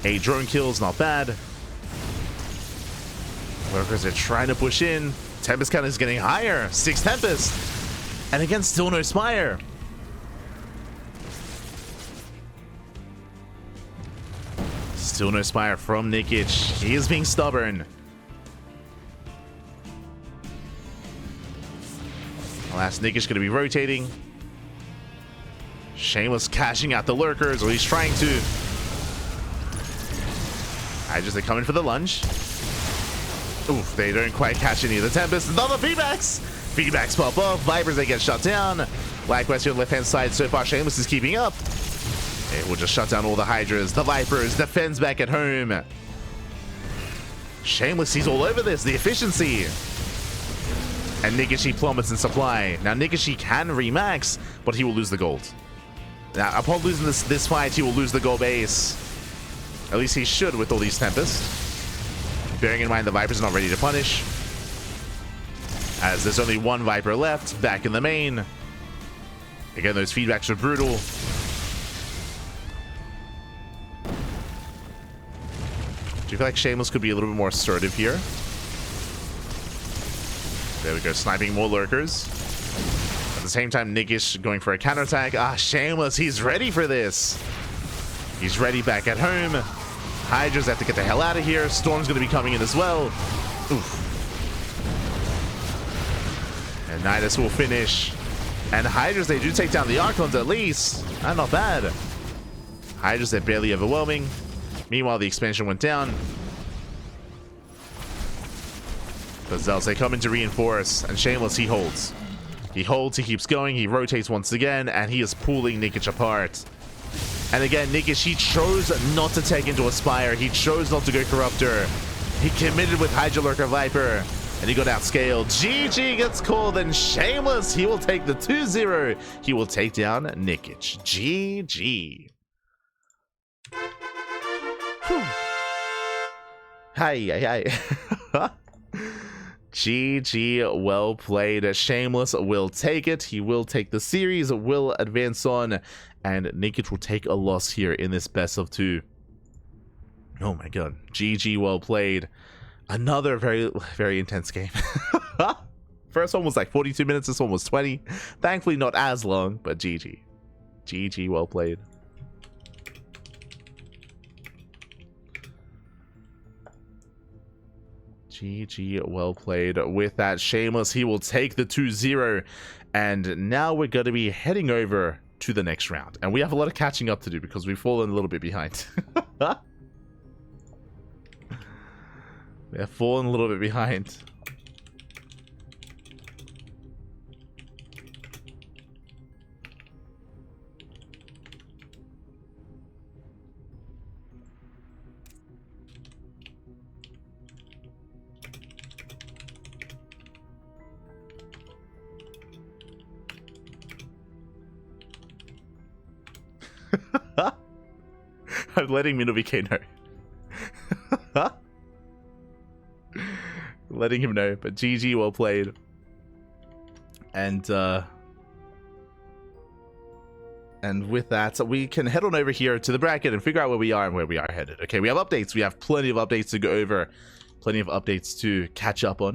8 drone kills, not bad. Workers are trying to push in. Tempest count is getting higher. 6 Tempest. And again, still no Spire. Still no Spire from Nikich. He is being stubborn. Alas, Nikich going to be rotating. Shameless cashing out the Lurkers, or he's trying to. They're coming for the lunge. Oof, they don't quite catch any of the Tempest. Another feedbacks! Feedbacks pop off. Vipers, they get shut down. Likewise, here on the left-hand side, so far, Shameless is keeping up. It will just shut down all the Hydras, the Vipers, defends back at home. Shameless, he's all over this, the efficiency. And Nikich plummets in supply. Now, Nikich can remax, but he will lose the gold. Now, upon losing this fight, he will lose the gold base. At least he should with all these Tempests. Bearing in mind the Vipers are not ready to punish. As there's only one Viper left, back in the main. Again, those feedbacks are brutal. Do you feel like Shameless could be a little bit more assertive here? There we go, sniping more lurkers. At the same time, Nikich going for a counterattack. Ah, Shameless, he's ready for this. He's ready back at home. Hydras have to get the hell out of here. Storm's going to be coming in as well. Oof. And Nidus will finish. And Hydras, they do take down the Archons at least. Not bad. Hydras, they're barely overwhelming. Meanwhile, the expansion went down. But Zealous, they come in to reinforce. And Shameless, he holds. He holds, he keeps going, he rotates once again, and he is pulling Nikich apart. And again, Nikich, he chose not to take into Aspire. He chose not to go Corruptor. He committed with Hydra Lurker Viper, and he got outscaled. GG gets called, and Shameless, he will take the 2-0. He will take down Nikich. GG. Whew. Hi. GG, well played. Shameless will take it. He will take the series, will advance on, and Nikich will take a loss here in this best of 2. Oh my god. GG, well played. Another very, very intense game. First one was like 42 minutes, this one was 20. Thankfully not as long, but GG. GG, well played. GG, well played. With that, Shameless, he will take the 2-0. And now we're going to be heading over to the next round. And we have a lot of catching up to do because we've fallen a little bit behind. We have fallen a little bit behind. I'm letting Minovike know. Letting him know, but GG, well played. And with that, we can head on over here to the bracket and figure out where we are and where we are headed. Okay, we have updates. We have plenty of updates to go over, plenty of updates to catch up on.